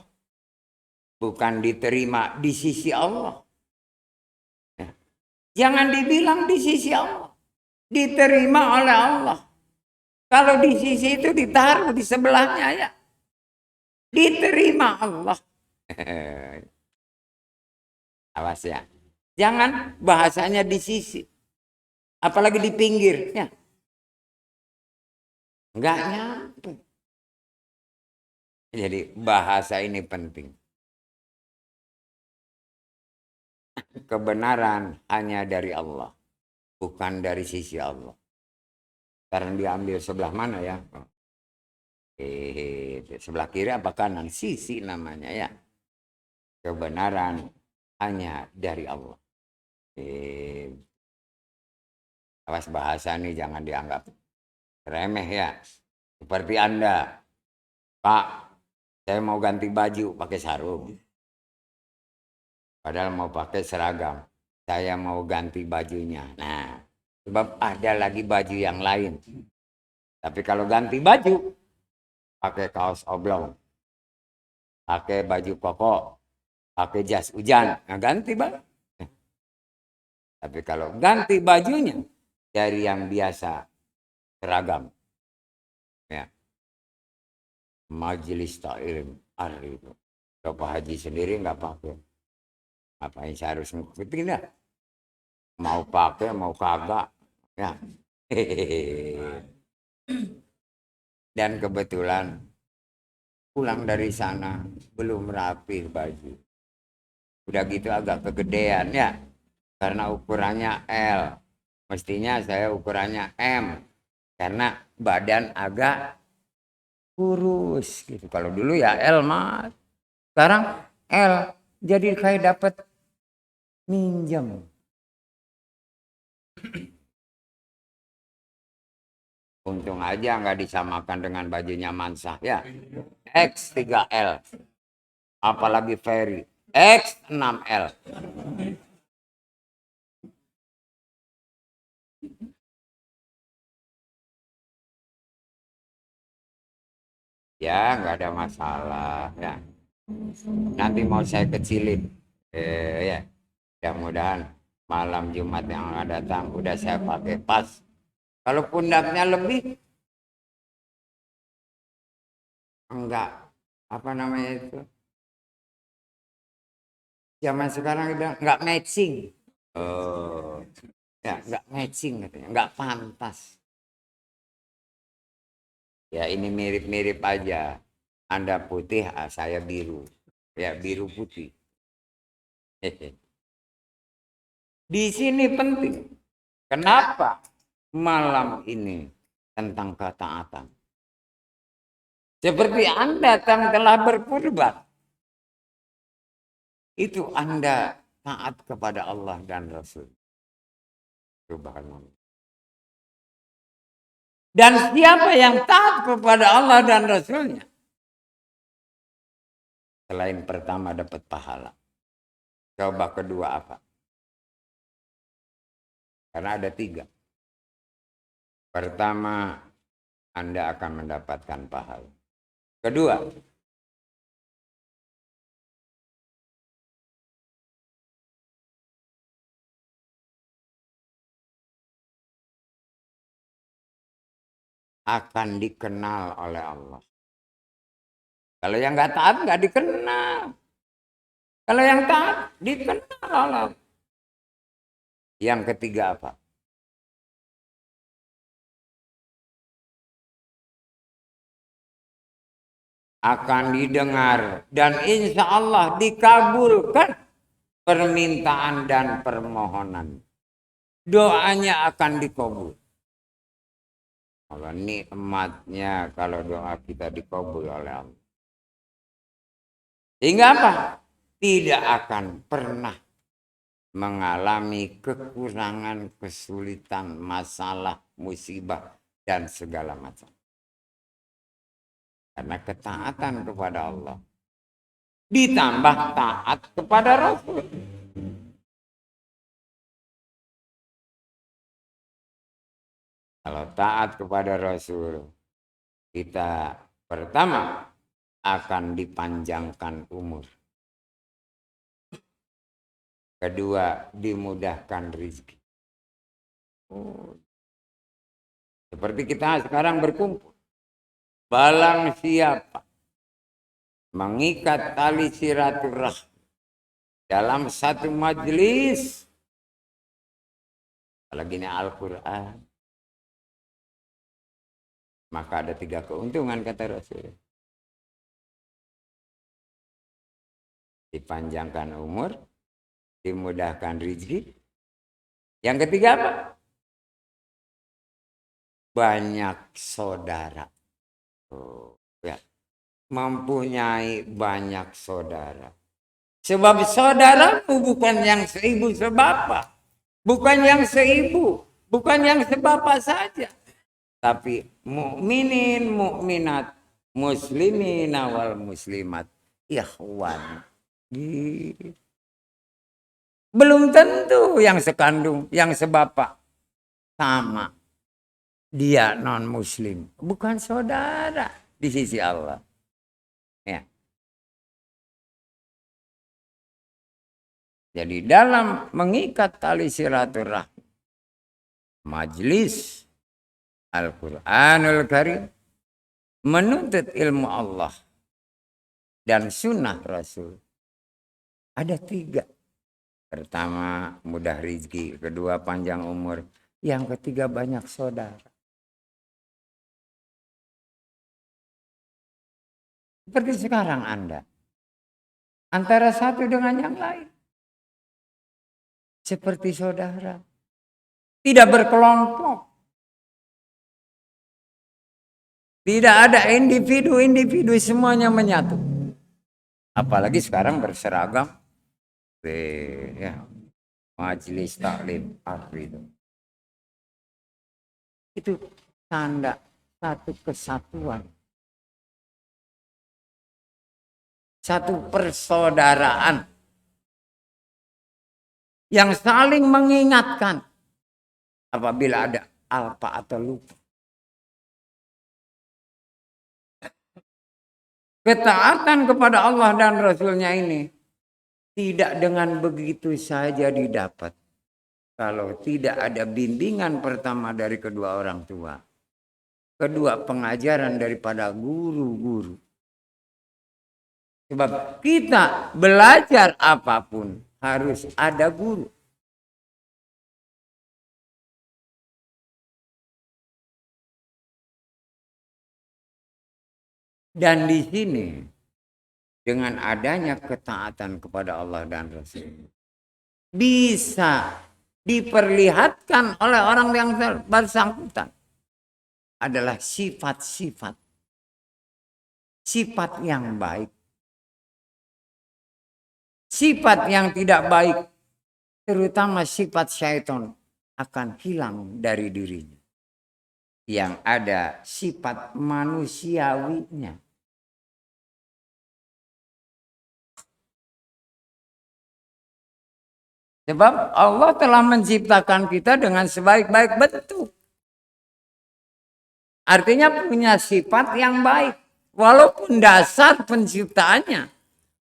S1: Bukan diterima di sisi Allah. Ya. Jangan dibilang di sisi Allah. Diterima oleh Allah. Kalau di sisi itu ditaruh di sebelahnya ya. Diterima Allah. Awas ya. Jangan bahasanya di sisi. Apalagi di pinggir. Ya. Enggak nyampe. Jadi bahasa ini penting. Kebenaran hanya dari Allah. Bukan dari sisi Allah. Sekarang diambil sebelah mana ya? Sebelah kiri apa kanan? Sisi namanya ya. Kebenaran hanya dari Allah. Awas bahasa ini jangan dianggap remeh ya. Seperti Anda, Pak, saya mau ganti baju pakai sarung. Padahal mau pakai seragam. Saya mau ganti bajunya. Nah, sebab ada lagi baju yang lain. Tapi kalau ganti baju, pakai kaos oblong, pakai baju koko, pakai jas hujan. Nah, ganti baju. Tapi kalau ganti bajunya dari yang biasa seragam, ya, majelis taklim hari itu. Bapak Haji sendiri nggak pakai. Ngapain saya harus ngikutin ya? Mau pakai, mau kagak. Ya. Dan kebetulan pulang dari sana belum rapi baju. Udah gitu agak kegedean ya. Karena ukurannya L. Mestinya saya ukurannya M. Karena badan agak kurus gitu. Kalau dulu ya L mah. Sekarang L. Jadi kayak dapat minjem. Untung aja nggak disamakan dengan bajunya Mansah ya. X3L. Apalagi Ferry. X6L. Ya nggak ada masalah ya. Nanti mau saya kecilin. Ya. Mudah-mudahan malam Jumat yang akan datang udah saya pakai pas. Kalau pundaknya lebih, enggak, apa namanya itu? Zaman sekarang udah enggak matching. Oh, ya enggak matching katanya, enggak pantas. Ya ini mirip-mirip aja. Anda putih, saya biru. Ya biru putih. Di sini penting. Kenapa malam ini tentang ketaatan? Seperti Anda telah berkorban. Itu Anda taat kepada Allah dan Rasul. Subhanallah. Dan siapa yang taat kepada Allah dan Rasulnya? Selain pertama dapat pahala. Coba kedua apa? Karena ada 3. Pertama, Anda akan mendapatkan pahala. Kedua, akan dikenal oleh Allah. Kalau yang nggak taat nggak dikenal. Kalau yang taat dikenal oleh Allah. Yang ketiga apa? akan didengar dan insya Allah dikabulkan permintaan dan permohonan. Doanya akan dikabul. Kalau nikmatnya kalau doa kita dikabul oleh Allah. Sehingga apa? Tidak akan pernah mengalami kekurangan, kesulitan, masalah, musibah, dan segala macam. Karena ketaatan kepada Allah. Ditambah taat kepada Rasul. Kalau taat kepada Rasul, kita pertama akan dipanjangkan umur. Kedua, dimudahkan rezeki. Seperti kita sekarang berkumpul. Balang siapa mengikat tali silaturahmi dalam satu majelis, apalagi ini Al-Quran, maka ada 3 keuntungan kata Rasul. Dipanjangkan umur, dimudahkan rezeki. Yang ketiga apa? Banyak saudara. Ya. Mempunyai banyak saudara. Sebab saudaramu bukan yang seibu sebapa. Bukan yang seibu. Bukan yang sebapa saja. Tapi mukminin, mukminat, muslimin wal muslimat. Ikhwan. Belum tentu yang sekandung, yang sebapa. Sama. Dia non muslim. Bukan saudara di sisi Allah. Ya. Jadi dalam mengikat tali silaturahmi, majlis Al-Quranul Karim, menuntut ilmu Allah dan sunnah Rasul. Ada 3. Pertama, mudah rezeki. Kedua, panjang umur. Yang ketiga, banyak saudara. Seperti sekarang Anda. Antara satu dengan yang lain. Seperti saudara. Tidak berkelompok. Tidak ada individu-individu, semuanya menyatu. Apalagi sekarang berseragam. Ya, majelis taklim itu tanda satu kesatuan, satu persaudaraan yang saling mengingatkan apabila ada alpa atau lupa. Ketaatan kepada Allah dan Rasulnya ini tidak dengan begitu saja didapat. Kalau tidak ada bimbingan pertama dari kedua orang tua. Kedua, pengajaran daripada guru-guru. Sebab kita belajar apapun harus ada guru. Dan di sini dengan adanya ketaatan kepada Allah dan Rasul bisa diperlihatkan oleh orang yang bersangkutan adalah sifat-sifat yang baik. Sifat yang tidak baik, terutama sifat syaitan, akan hilang dari dirinya. Yang ada sifat manusiawinya. Sebab Allah telah menciptakan kita dengan sebaik-baik bentuk. Artinya punya sifat yang baik. Walaupun dasar penciptaannya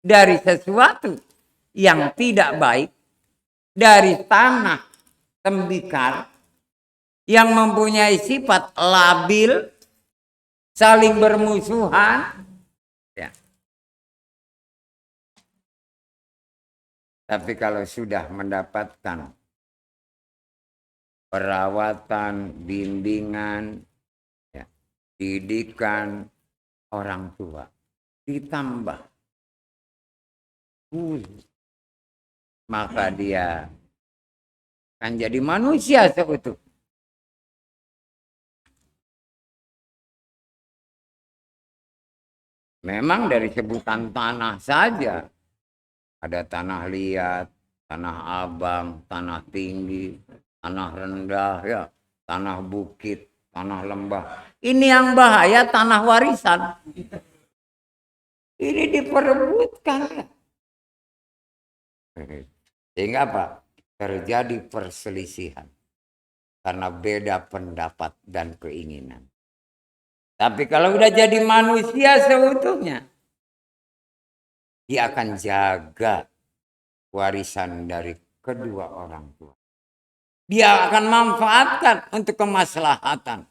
S1: dari sesuatu yang tidak baik. Dari tanah tembikar. Yang mempunyai sifat labil. Saling bermusuhan. Ya. Tapi kalau sudah mendapatkan perawatan, bimbingan, ya, didikan orang tua, ditambah maka dia akan jadi manusia seutuh. Memang dari sebutan tanah saja ada tanah liat, tanah abang, tanah tinggi, tanah rendah, ya, tanah bukit, tanah lembah. Ini yang bahaya, tanah warisan. Ini diperebutkan. Sehingga apa? Terjadi perselisihan. Karena beda pendapat dan keinginan. Tapi kalau udah jadi manusia seutuhnya, dia akan jaga warisan dari kedua orang tua. Dia akan manfaatkan untuk kemaslahatan.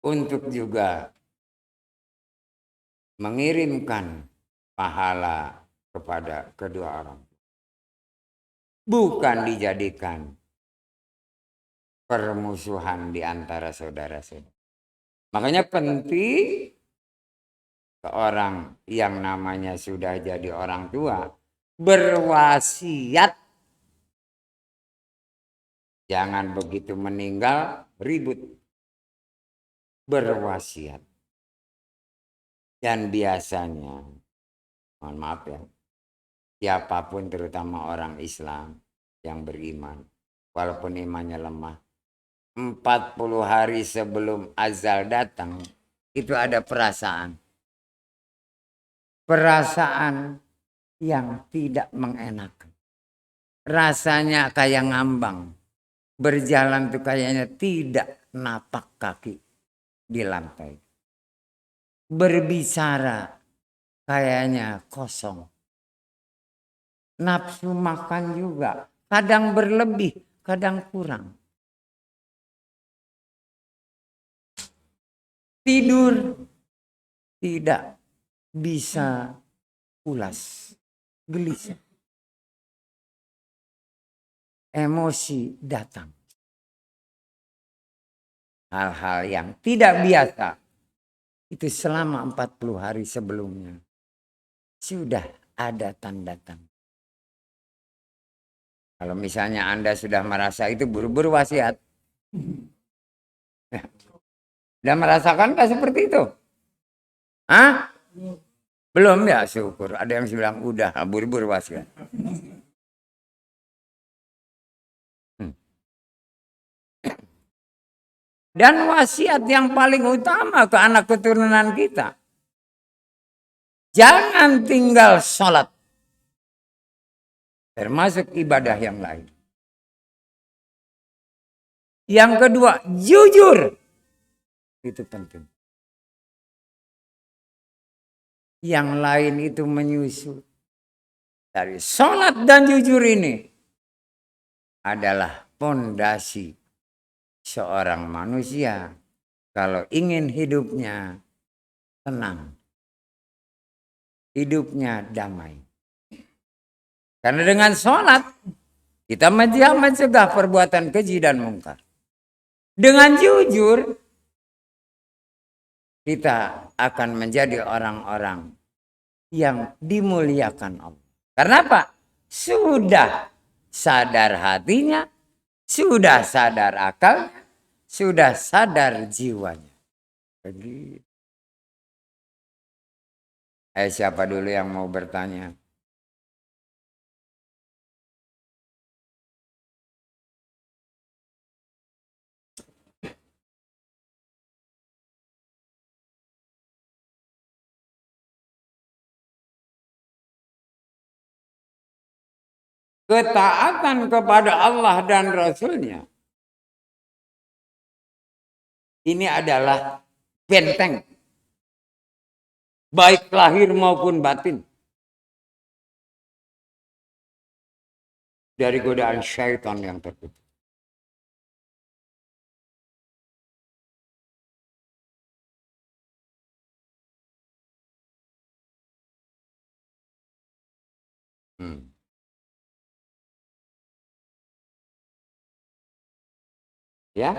S1: Untuk juga mengirimkan pahala kepada kedua orang. Bukan dijadikan permusuhan di antara saudara-saudara. Makanya penting seorang yang namanya sudah jadi orang tua berwasiat. Jangan begitu meninggal ribut. Berwasiat. Dan biasanya, mohon maaf ya, siapapun terutama orang Islam yang beriman, walaupun imannya lemah, 40 hari sebelum azal datang, itu ada perasaan. Perasaan yang tidak mengenakan. Rasanya kayak ngambang. Berjalan tuh kayaknya tidak napak kaki di lantai. Berbicara kayaknya kosong. Nafsu makan juga. Kadang berlebih, kadang kurang. Tidur tidak bisa pulas. Gelisah. Emosi datang. Hal-hal yang tidak biasa. Itu selama 40 hari sebelumnya. Sudah ada tanda-tanda. Kalau misalnya Anda sudah merasa itu buru-buru wasiat. Sudah merasakan nggak seperti itu? Hah? Belum ya, syukur. Ada yang bilang udah buru-buru wasiat. Dan wasiat yang paling utama ke anak keturunan kita. Jangan tinggal sholat. Termasuk ibadah yang lain. Yang kedua, jujur. Itu penting. Yang lain itu menyusul. Dari sholat dan jujur ini adalah fondasi seorang manusia kalau ingin hidupnya tenang, hidupnya damai. Karena dengan sholat kita mencegah perbuatan keji dan mungkar. Dengan jujur kita akan menjadi orang-orang yang dimuliakan Allah. Karena apa? Sudah sadar hatinya, sudah sadar akalnya, sudah sadar jiwanya. Begitu. Siapa dulu yang mau bertanya? Ketaatan kepada Allah dan Rasulnya. Ini adalah benteng. Baik lahir maupun batin. Dari godaan syaitan yang tertutup. Ya.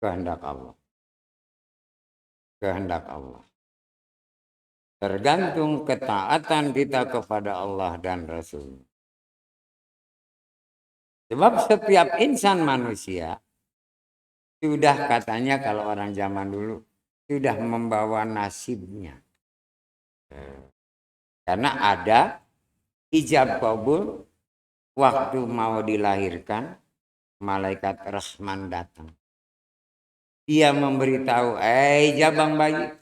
S1: Kehendak Allah. Kehendak Allah. Tergantung ketaatan kita kepada Allah dan Rasul. Sebab setiap insan manusia sudah katanya kalau orang zaman dulu sudah membawa nasibnya. Karena ada ijab kabul waktu mau dilahirkan, malaikat Rahman datang. Dia memberitahu, jabang bayi,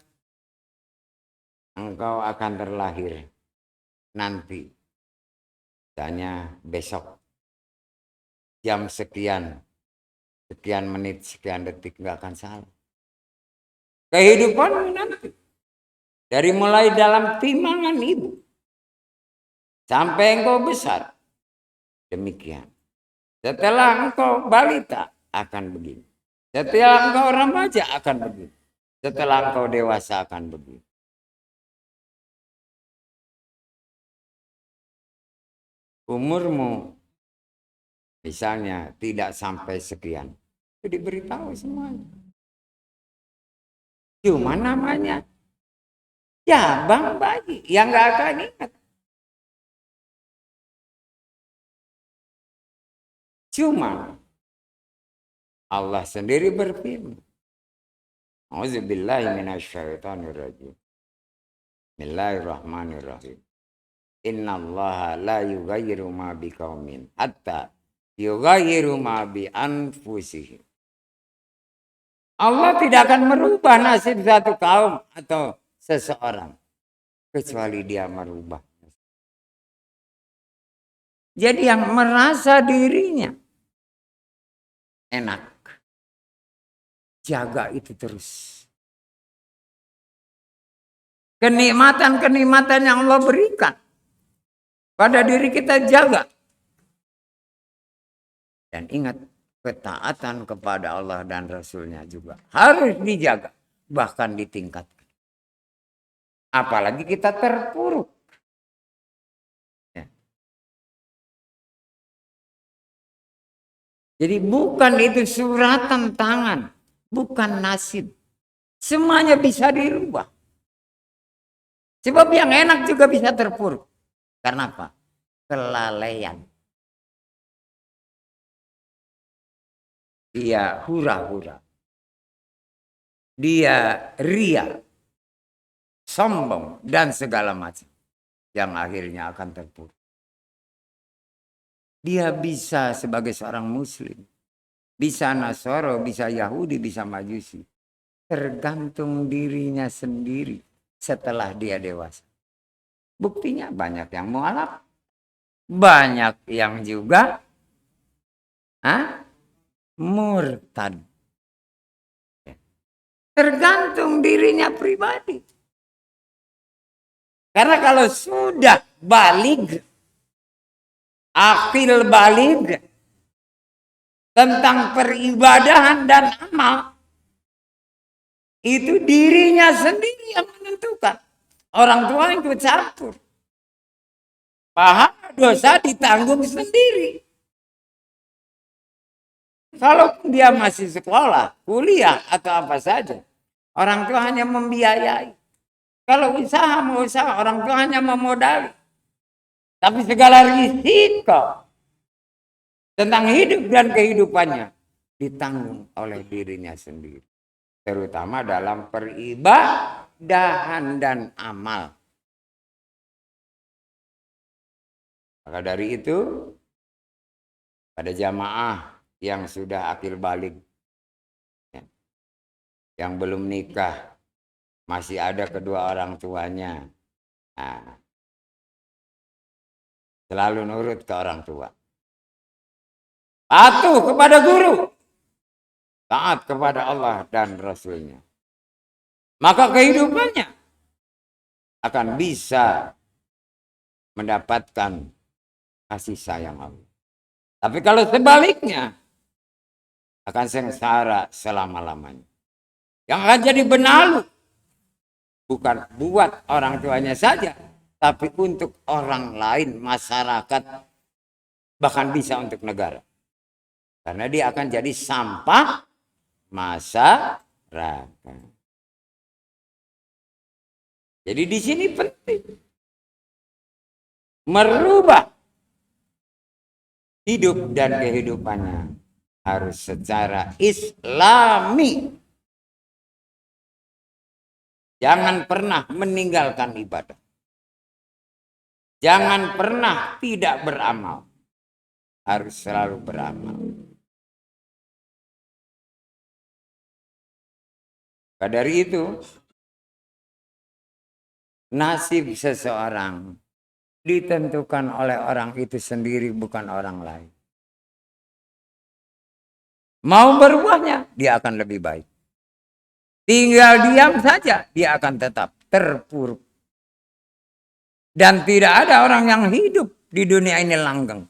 S1: engkau akan terlahir nanti. Misalnya besok jam sekian, sekian menit, sekian detik, nggak akan salah. Kehidupan nanti. Dari mulai dalam timangan ibu. Sampai engkau besar. Demikian. Setelah engkau balita akan begini. Setelah engkau remaja akan begini. Setelah engkau dewasa akan begini. Umurmu misalnya tidak sampai sekian. Itu diberitahu semuanya. Cuma namanya jabang bayi yang nggak akan ingat. Cuma Allah sendiri berfirman. Auzubillahi minasyaitonirrajim. Bismillahirrahmanirrahim. Innallaha la yughayyiru ma biqaumin hatta yughayyiru ma bi anfusihim. Allah tidak akan merubah nasib satu kaum atau seseorang kecuali dia merubah. Jadi yang merasa dirinya enak, jaga itu terus. Kenikmatan-kenikmatan yang Allah berikan pada diri kita jaga. Dan ingat, ketaatan kepada Allah dan Rasulnya juga harus dijaga, bahkan ditingkatkan. Apalagi kita terpuruk. Ya. Jadi bukan itu suratan tangan, bukan nasib. Semuanya bisa dirubah. Sebab yang enak juga bisa terpuruk. Karena apa? Kelalaian. Dia hura-hura. Dia ria. Sombong. Dan segala macam. Yang akhirnya akan terpuruk. Dia bisa sebagai seorang muslim. Bisa Nasoro, bisa Yahudi, bisa Majusi. Tergantung dirinya sendiri setelah dia dewasa. Buktinya banyak yang mualaf. Banyak yang juga murtad. Tergantung dirinya pribadi. Karena kalau sudah balig, akil balig tentang peribadahan dan amal, itu dirinya sendiri yang menentukan. Orang tua ikut campur. Pahala dosa ditanggung sendiri. Kalau dia masih sekolah, kuliah, atau apa saja, orang tua hanya membiayai. Kalau usaha, mau usaha, orang tua hanya memodali. Tapi segala risiko tentang hidup dan kehidupannya ditanggung oleh dirinya sendiri. Terutama dalam peribadahan dan amal. Maka dari itu, pada jamaah yang sudah akil balik, yang belum nikah, masih ada kedua orang tuanya, selalu nurut ke orang tua, patuh kepada guru, taat kepada Allah dan Rasulnya, maka kehidupannya akan bisa mendapatkan kasih sayang Allah. Tapi kalau sebaliknya, akan sengsara selama-lamanya. Yang akan jadi benalu, bukan buat orang tuanya saja, tapi untuk orang lain, masyarakat bahkan bisa untuk negara. Karena dia akan jadi sampah masyarakat. Jadi di sini penting merubah hidup dan kehidupannya harus secara Islami. Jangan pernah meninggalkan ibadah. Jangan pernah tidak beramal. Harus selalu beramal. Maka dari itu, nasib seseorang ditentukan oleh orang itu sendiri, bukan orang lain. Mau berubahnya, dia akan lebih baik. Tinggal diam saja, dia akan tetap terpuruk. Dan tidak ada orang yang hidup di dunia ini langgeng.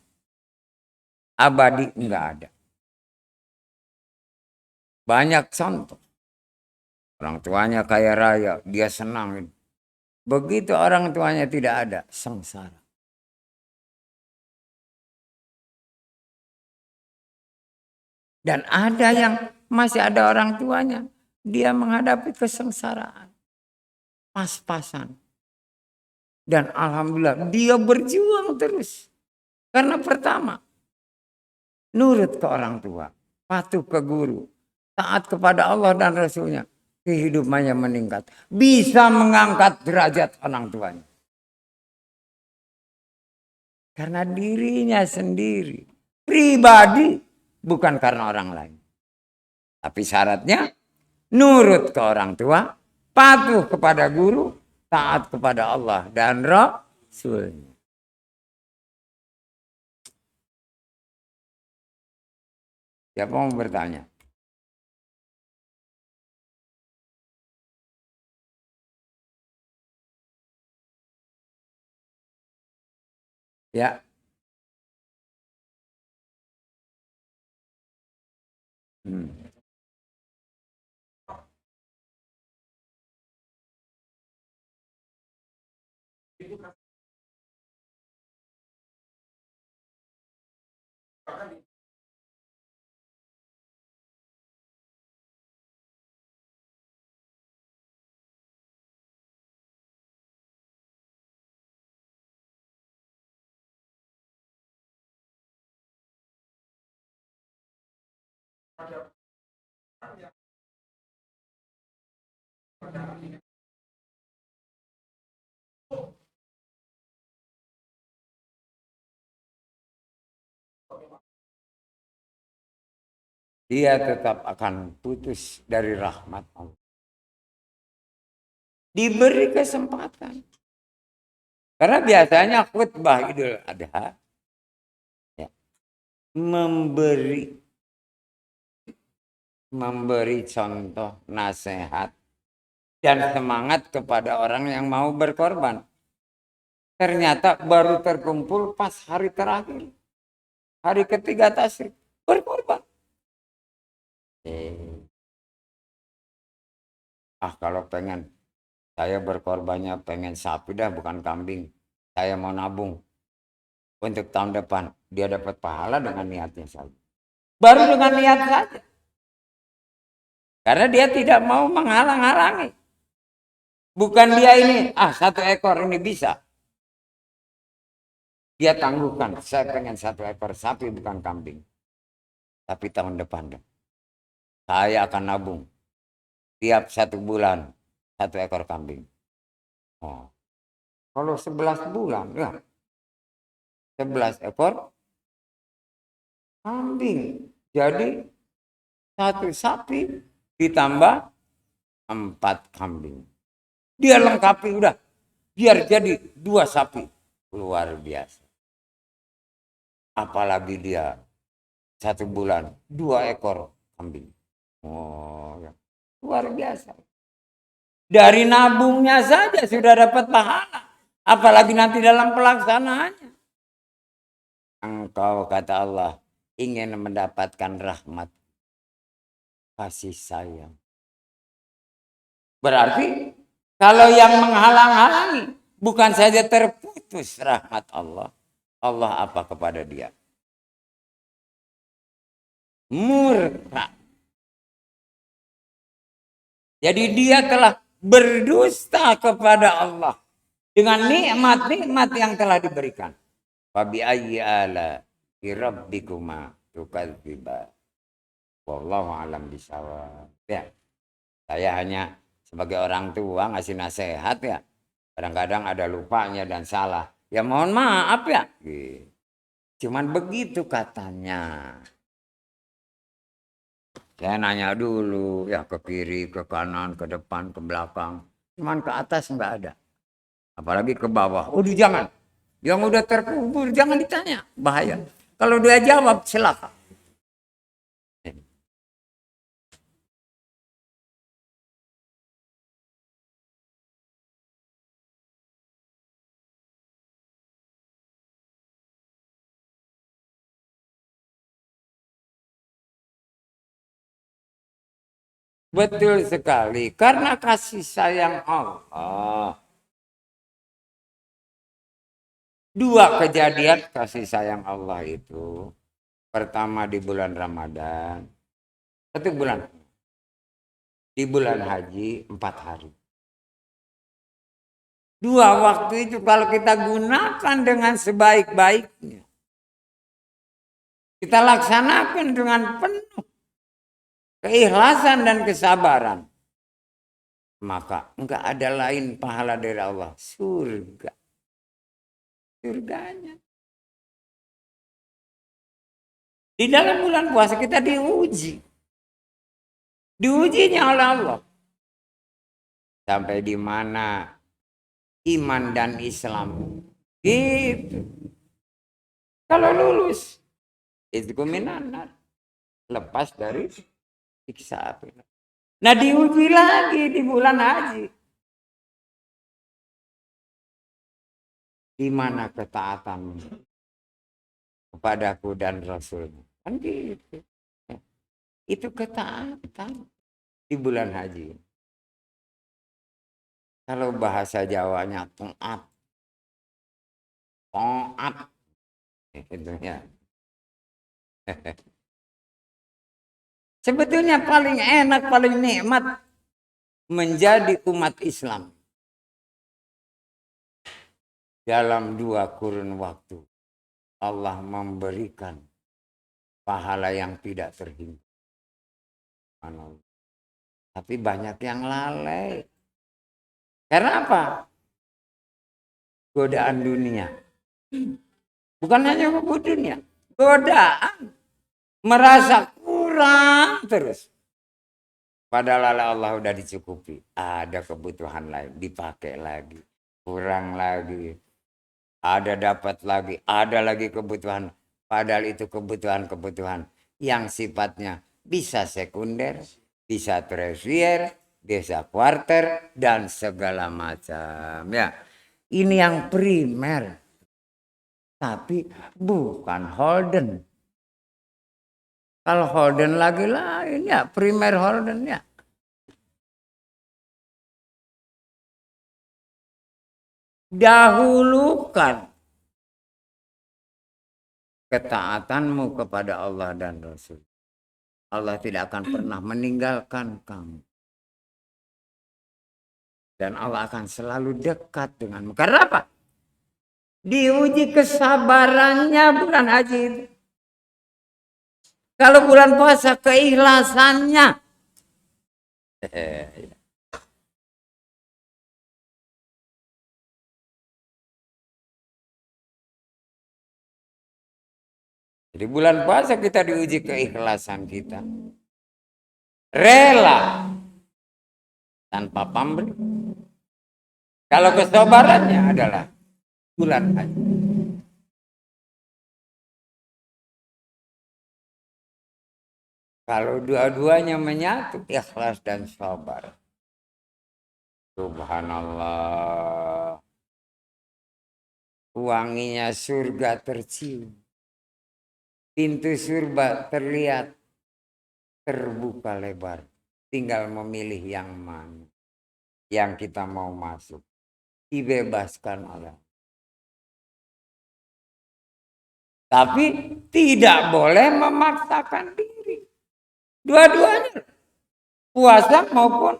S1: Abadi enggak ada. Banyak contoh. Orang tuanya kaya raya, dia senang. Begitu orang tuanya tidak ada, sengsara. Dan ada yang masih ada orang tuanya, dia menghadapi kesengsaraan. Pas-pasan. Dan alhamdulillah dia berjuang terus. Karena pertama, nurut ke orang tua, patuh ke guru, taat kepada Allah dan Rasulnya, kehidupannya meningkat. Bisa mengangkat derajat orang tuanya. Karena dirinya sendiri, pribadi, bukan karena orang lain. Tapi syaratnya, nurut ke orang tua, patuh kepada guru, taat kepada Allah dan Rasulnya. Siapa mau bertanya? Ya. Dia tetap akan putus dari rahmat Allah. Diberi kesempatan. Karena biasanya khutbah Idul Adha ya, memberi contoh, nasihat, dan semangat kepada orang yang mau berkorban. Ternyata baru terkumpul pas hari terakhir. Hari ketiga tasyrik. Berkorban. Kalau pengen saya berkorbannya pengen sapi dah, bukan kambing. Saya mau nabung untuk tahun depan. Dia dapat pahala dengan niatnya saja. Baru dengan niat saja. Karena dia tidak mau menghalang-halangi. Bukan dia ini, 1 ekor ini bisa. Dia tangguhkan, saya pengen 1 ekor sapi bukan kambing. Tapi tahun depan saya akan nabung. Tiap 1 bulan 1 ekor kambing. Kalau 11 bulan, ya 11 ekor kambing. Jadi 1 sapi ditambah 4 kambing. Dia lengkapi udah. Biar jadi 2 sapi. Luar biasa. Apalagi dia 1 bulan 2 ekor kambing. Ya. Luar biasa. Dari nabungnya saja sudah dapat pahala. Apalagi nanti dalam pelaksanaannya. Engkau, kata Allah, ingin mendapatkan rahmat, kasih sayang. Berarti kalau yang menghalang-halangi bukan saja terputus rahmat Allah. Allah apa kepada dia? murka. Jadi dia telah berdusta kepada Allah dengan nikmat-nikmat yang telah diberikan. Fabi ayyi ala rabbikuma tukadziban. Wallahu alam bisawab. Ya, saya hanya sebagai orang tua ngasih nasihat ya. Kadang-kadang ada lupanya dan salah. Ya mohon maaf ya. Cuman begitu katanya. Saya nanya dulu ya ke kiri, ke kanan, ke depan, ke belakang. Cuman ke atas nggak ada. Apalagi ke bawah. Udah jangan. Yang udah terkubur jangan ditanya. Bahaya. Kalau dia jawab silakan. Betul sekali. Karena kasih sayang Allah. Dua kejadian kasih sayang Allah itu. Pertama di bulan Ramadan. Satu bulan. Di bulan haji 4 hari. Dua waktu itu kalau kita gunakan dengan sebaik-baiknya. Kita laksanakan dengan penuh keikhlasan dan kesabaran. Maka enggak ada lain pahala dari Allah. Surga. Surganya. Di dalam bulan puasa kita diuji. Diujinya oleh Allah. Sampai di mana iman dan Islam. Gitu. Kalau lulus. Itu minanar. Lepas dari siksa api. Nah diuji lagi di bulan haji. Di mana ketaatanmu kepadaku dan Rasulmu. Kan gitu. Itu ketaatan di bulan haji. Kalau bahasa Jawanya taat. Taat. Itu ya. Sebetulnya paling enak, paling nikmat menjadi umat Islam dalam 2 kurun waktu. Allah memberikan pahala yang tidak terhingga. Tapi banyak yang lalai. Karena apa? Godaan dunia. Bukan hanya kebut dunia. Godaan. Merasa kurang terus. Padahal Allah udah dicukupi. Ada kebutuhan lain. Dipakai lagi. Kurang lagi. Ada dapat lagi. Ada lagi kebutuhan. Padahal itu kebutuhan-kebutuhan. Yang sifatnya bisa sekunder. Bisa tersier. Bisa kuarter. Dan segala macam. Ya. Ini yang primer. Tapi bukan Holden. Kalau Holden lagi lain ya, primer Holden ya. Dahulukan ketaatanmu kepada Allah dan Rasul. Allah tidak akan pernah meninggalkan kamu. Dan Allah akan selalu dekat denganmu. Karena apa? Diuji kesabarannya bulan haji itu. Kalau bulan puasa keikhlasannya. Jadi bulan puasa kita diuji keikhlasan kita. Rela. Tanpa pamrih. Kalau kesabarannya adalah bulan haji. Kalau dua-duanya menyatu, ikhlas dan sabar. Subhanallah. Wanginya surga tercium. Pintu surga terlihat terbuka lebar. Tinggal memilih yang mana. Yang kita mau masuk. Dibebaskan oleh. Tapi tidak boleh memaksakan diri. Dua-duanya. Puasa maupun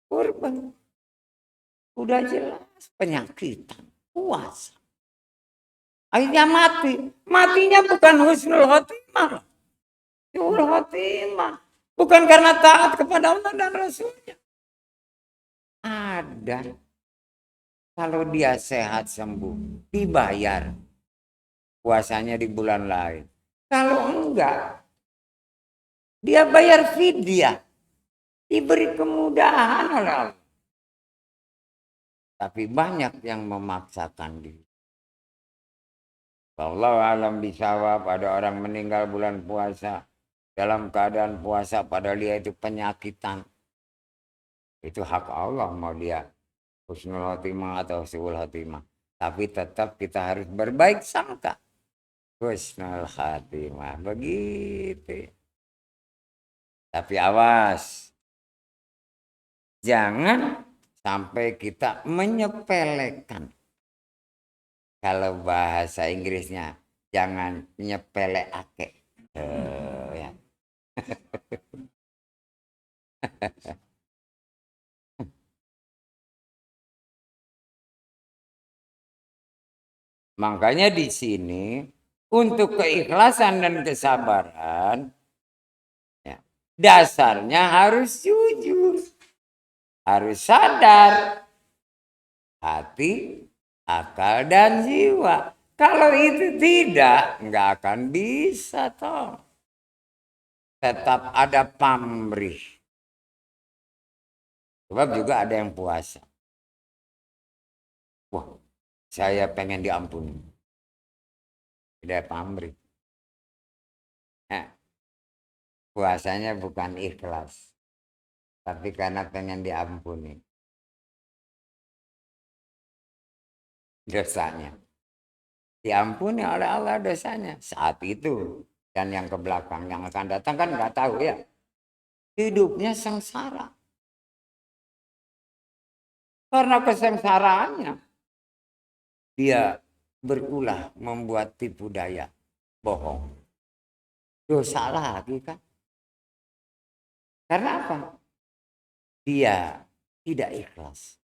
S1: kurban. Udah jelas penyakitan. Puasa. Akhirnya mati. Matinya bukan husnul khotimah. Husnul khotimah. Bukan karena taat kepada Allah dan Rasulnya. Ada. Kalau dia sehat sembuh, dibayar. Puasanya di bulan lain. Kalau enggak, dia bayar fidyah. Diberi kemudahan oleh Allah. Tapi banyak yang memaksakan diri. Wallahu alam bisawab, ada orang meninggal bulan puasa dalam keadaan puasa padahal dia itu penyakitan. Itu hak Allah mau dia husnul khotimah atau suul khotimah. Tapi tetap kita harus berbaik sangka. Husnul khotimah begitu. Tapi awas. Jangan sampai kita menyepelekan. Kalau bahasa Inggrisnya jangan nyepeleake. Ya. Makanya di sini untuk keikhlasan dan kesabaran ya, dasarnya harus jujur, harus sadar hati, akal dan jiwa. Kalau itu tidak, nggak akan bisa toh. Tetap ada pamrih. Sebab juga ada yang puasa. Wah, saya pengen diampuni. Tidak pamrih. Nah, puasanya bukan ikhlas. Tapi karena pengen diampuni. Dosanya. Diampuni oleh Allah dosanya. Saat itu. Dan yang ke belakang, yang akan datang kan nggak tahu ya. Hidupnya sengsara. Karena kesengsaraannya. Dia berulah membuat tipu daya. Bohong. Dosa lagi kan. Karena apa? Dia tidak ikhlas.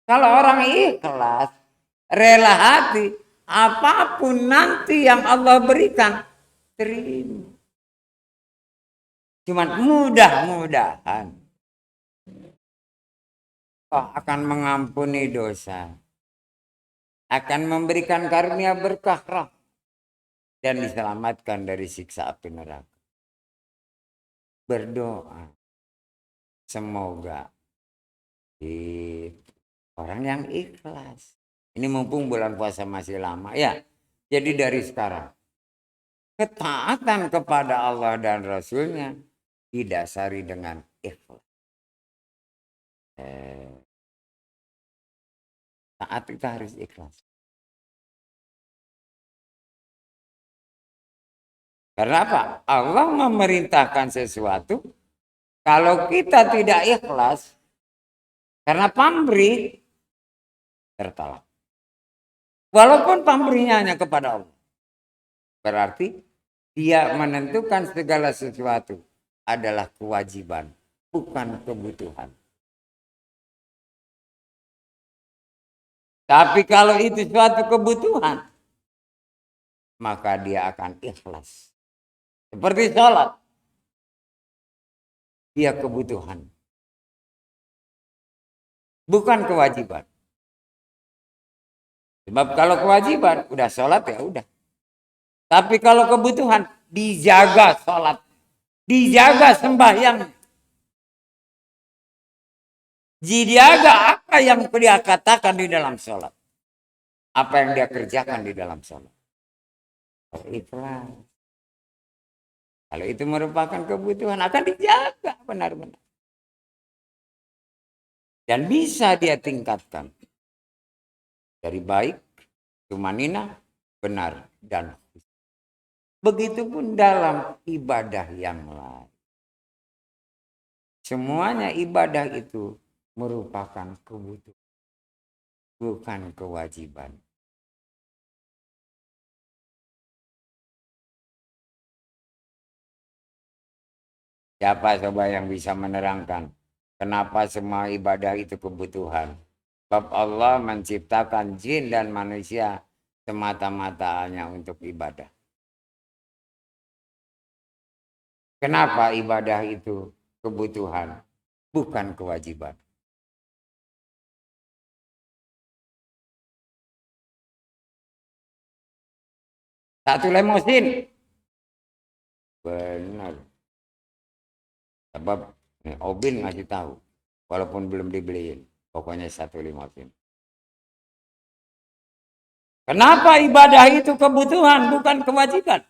S1: Kalau orang ikhlas, rela hati, apapun nanti yang Allah berikan, terima. Cuman mudah-mudahan Allah akan mengampuni dosa. Akan memberikan karunia berkah rahmat dan diselamatkan dari siksa api neraka. Berdoa. Semoga orang yang ikhlas. Ini mumpung bulan puasa masih lama ya. Jadi dari sekarang. Ketaatan kepada Allah dan Rasulnya didasari dengan ikhlas. Taat kita harus ikhlas. Karena apa? Allah memerintahkan sesuatu. Kalau kita tidak ikhlas. Karena pamrih. Tertolak. Walaupun pamrihnya hanya kepada Allah. Berarti dia menentukan segala sesuatu adalah kewajiban. Bukan kebutuhan. Tapi kalau itu suatu kebutuhan, maka dia akan ikhlas. Seperti sholat. Dia kebutuhan. Bukan kewajiban. Sebab kalau kewajiban, udah sholat ya udah. Tapi kalau kebutuhan, dijaga sholat. Dijaga sembahyang. Dijaga apa yang dia katakan di dalam sholat. Apa yang dia kerjakan di dalam sholat. Ikhlas. Kalau itu merupakan kebutuhan akan dijaga benar-benar. Dan bisa dia tingkatkan. Dari baik, tumanina, benar, dan begitupun dalam ibadah yang lain. Semuanya ibadah itu merupakan kebutuhan. Bukan kewajiban. Siapa coba yang bisa menerangkan kenapa semua ibadah itu kebutuhan? Sebab Allah menciptakan jin dan manusia semata-mata hanya untuk ibadah. Kenapa ibadah itu kebutuhan, bukan kewajiban? Satu lemosin. Benar. Sebab nih, Obin ngasih tahu, walaupun belum dibeliin, pokoknya satu limosin. Kenapa ibadah itu kebutuhan, bukan kewajiban?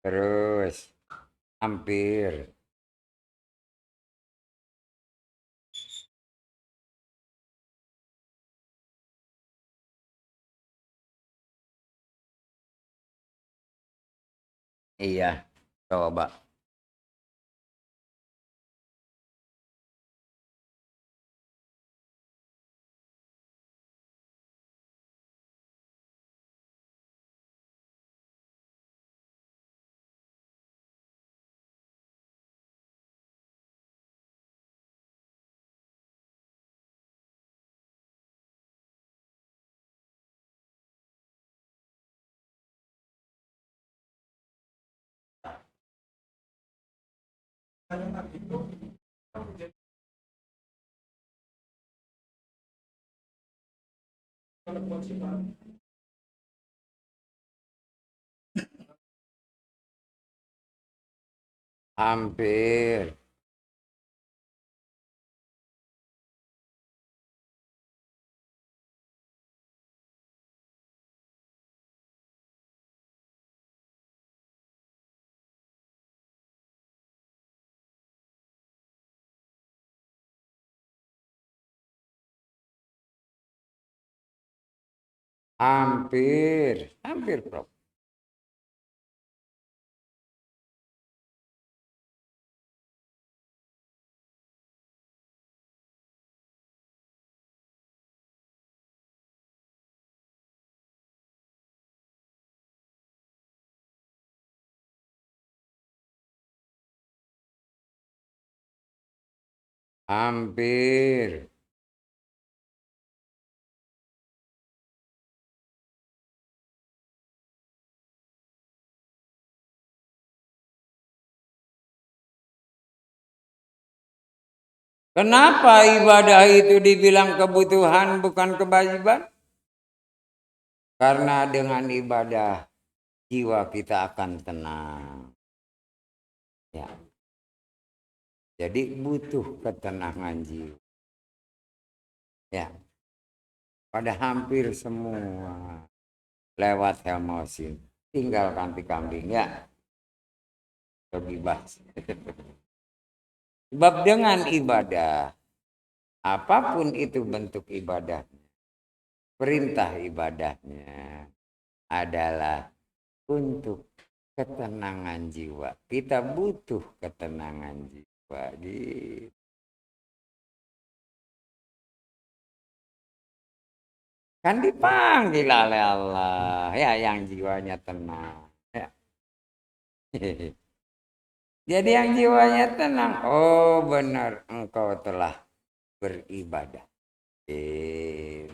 S1: Terus, hampir. Iya, coba. Hampir. Hampir. Hampir, Prof. Hampir. Kenapa ibadah itu dibilang kebutuhan, bukan kewajiban? Karena dengan ibadah, jiwa kita akan tenang. Ya. Jadi butuh ketenangan jiwa. Ya. Pada hampir semua lewat Helmosin. Tinggal kanti kambing ya. Bebas. Sebab dengan ibadah, apapun itu bentuk ibadah, perintah ibadahnya adalah untuk ketenangan jiwa. Kita butuh ketenangan jiwa. Gitu. Kan dipanggil oleh Allah ya, yang jiwanya tenang. Ya. Jadi yang jiwanya tenang, oh benar engkau telah beribadah. Eh.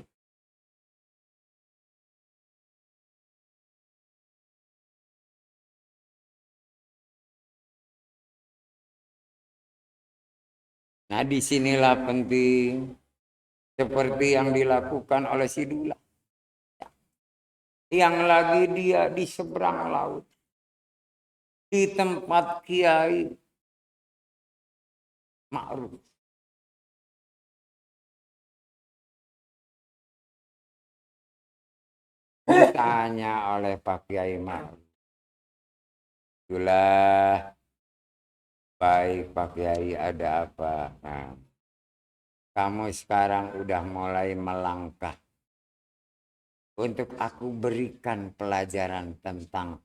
S1: Nah disinilah penting seperti yang dilakukan oleh si Dula. Yang lagi dia di seberang laut. Di tempat Kiai Ma'ruf. Ditanya oleh Pak Kiai Ma'ruf. Itulah, baik Pak Kiai, ada apa? Nah, kamu sekarang udah mulai melangkah untuk aku berikan pelajaran tentang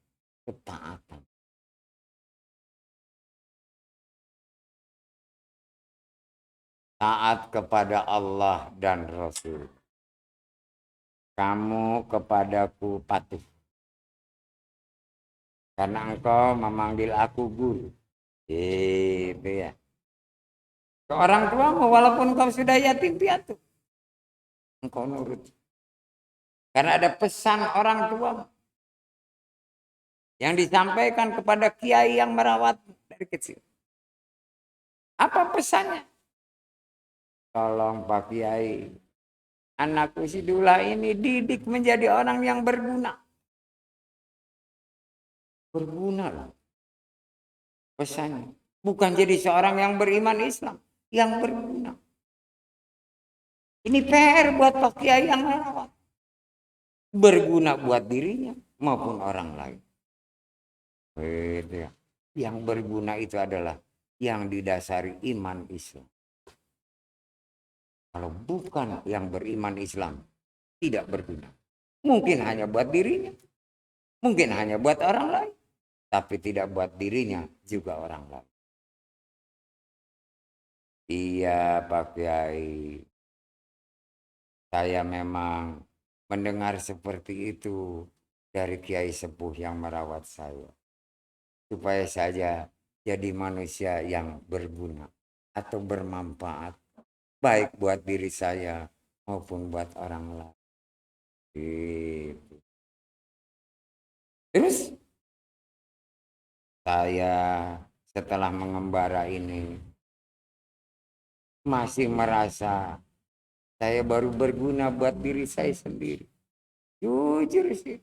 S1: ketaatan. Taat kepada Allah dan Rasul. Kamu kepadaku patuh. Karena engkau memanggil aku guru. Itu ya. Ke orang tuamu walaupun kau sudah yatim piatu. Engkau nurut. Karena ada pesan orang tua yang disampaikan kepada kiai yang merawat dari kecil. Apa pesannya? Tolong Pak Kiai, anakku si Dula ini didik menjadi orang yang berguna. Berguna loh pesannya. Bukan jadi seorang yang beriman Islam, yang berguna. Ini PR buat Pak Kiai yang merawat. Berguna buat dirinya maupun orang lain. Gitu ya. Yang berguna itu adalah yang didasari iman Islam. Kalau bukan yang beriman Islam, tidak berguna. Mungkin hanya buat dirinya, mungkin hanya buat orang lain, tapi tidak buat dirinya juga orang lain. Iya Pak Kiai, saya memang mendengar seperti itu dari Kiai Sepuh yang merawat saya. Supaya saja jadi manusia yang berguna atau bermanfaat. Baik buat diri saya maupun buat orang lain. Gitu. Terus saya setelah mengembara ini masih merasa saya baru berguna buat diri saya sendiri. Jujur sih.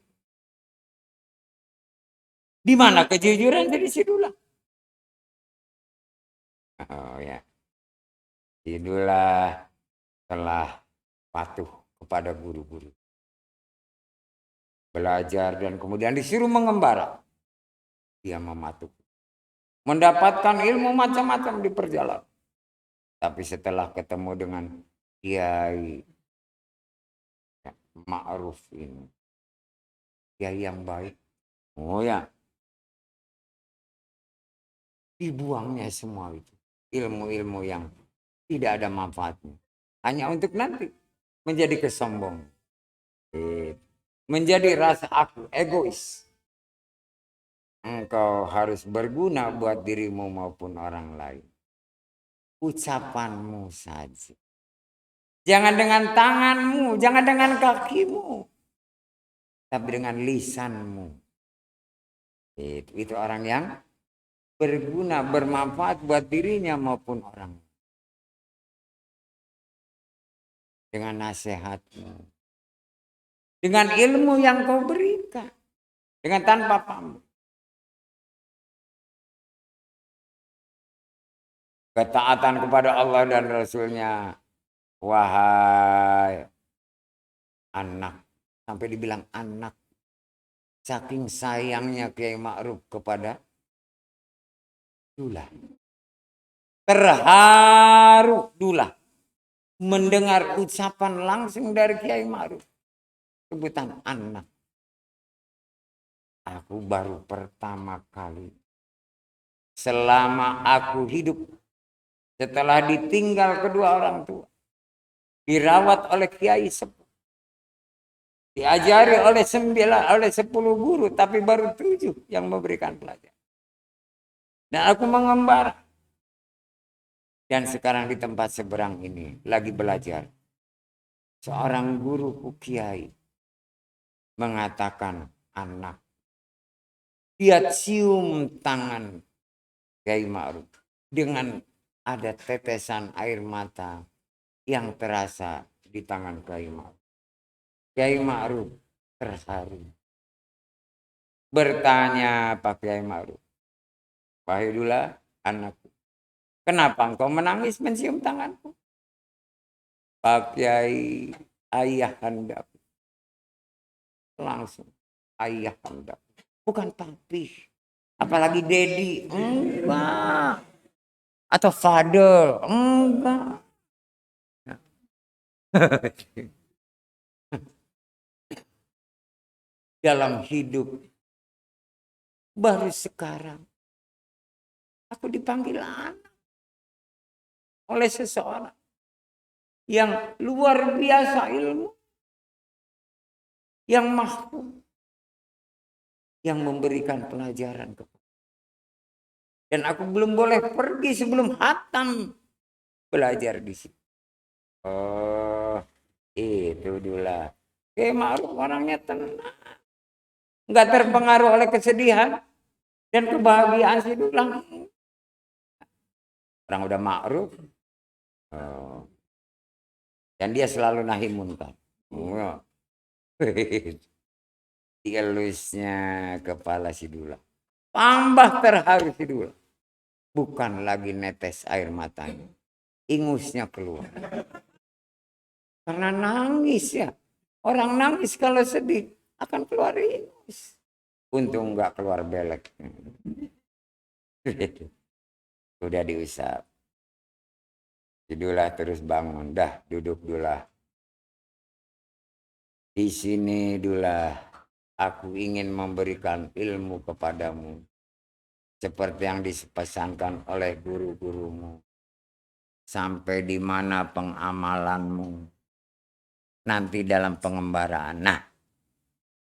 S1: Di mana kejujuran dari Sidula? Oh ya. Sidula telah patuh kepada guru-guru. Belajar dan kemudian disuruh mengembara. Dia mematuhi. Mendapatkan ilmu macam-macam di perjalanan. Tapi setelah ketemu dengan Kiai Ma'ruf ini, Kiai yang baik, oh ya, dibuangnya semua itu. Ilmu-ilmu yang tidak ada manfaatnya. Hanya untuk nanti menjadi kesombongan. Menjadi rasa aku egois. Engkau harus berguna buat dirimu maupun orang lain. Ucapanmu saja. Jangan dengan tanganmu, jangan dengan kakimu. Tapi dengan lisanmu. Itu orang yang berguna, bermanfaat buat dirinya maupun orang. Dengan nasihatmu. Dengan ilmu yang kau berikan. Dengan tanpa pamrih. Ketaatan kepada Allah dan Rasulnya. Wahai anak. Sampai dibilang anak. Saking sayangnya Kiai Ma'ruf kepada Dula. Terharu Dula. Mendengar ucapan langsung dari Kiai Ma'ruf. Sebutan anak. Aku baru pertama kali. Selama aku hidup. Setelah ditinggal kedua orang tua. Dirawat oleh Kiai Sepuh. Diajari oleh 10 guru. Tapi baru 7 yang memberikan pelajaran. Dan aku mengembara. Dan sekarang di tempat seberang ini. Lagi belajar. Seorang guru Kiai. Mengatakan anak. Dia cium tangan Kiai Ma'ruf. Dengan ada tetesan air mata. Yang terasa di tangan Kiai Ma'ruf. Kiai Ma'ruf terharu. Bertanya Pak Kiai Ma'ruf. Wahai Dula, anakku. Kenapa engkau menangis mencium tanganku? Pak Kiai, ayah hendaku. langsung ayah Anda. Bukan papi. Apalagi daddy. Enggak. Atau father. Enggak. Dalam hidup baru sekarang aku dipanggil anak oleh seseorang yang luar biasa ilmu, yang mahfuz, yang memberikan pelajaran kepada. Dan aku belum boleh pergi sebelum hatam belajar di sini. Oh, itu dulu. Ma'ruf orangnya tenang. Enggak terpengaruh oleh kesedihan dan kebahagiaan si Dulang. Orang udah Ma'ruf. Oh. Dan dia selalu nahi munkar. Oh. Ilusnya kepala si Dulang. Tambah terharu si Dulang. Bukan lagi netes air matanya. Ingusnya keluar. Karena nangis ya. Orang nangis kalau sedih akan keluar ingus. Untung enggak keluar belek. Udah diusap. Dulah terus bangun. Dah duduk dulah. Di sini dulah aku ingin memberikan ilmu kepadamu. Seperti yang dipesankan oleh guru-gurumu. Sampai di mana pengamalanmu. Nanti dalam pengembaraan. Nah.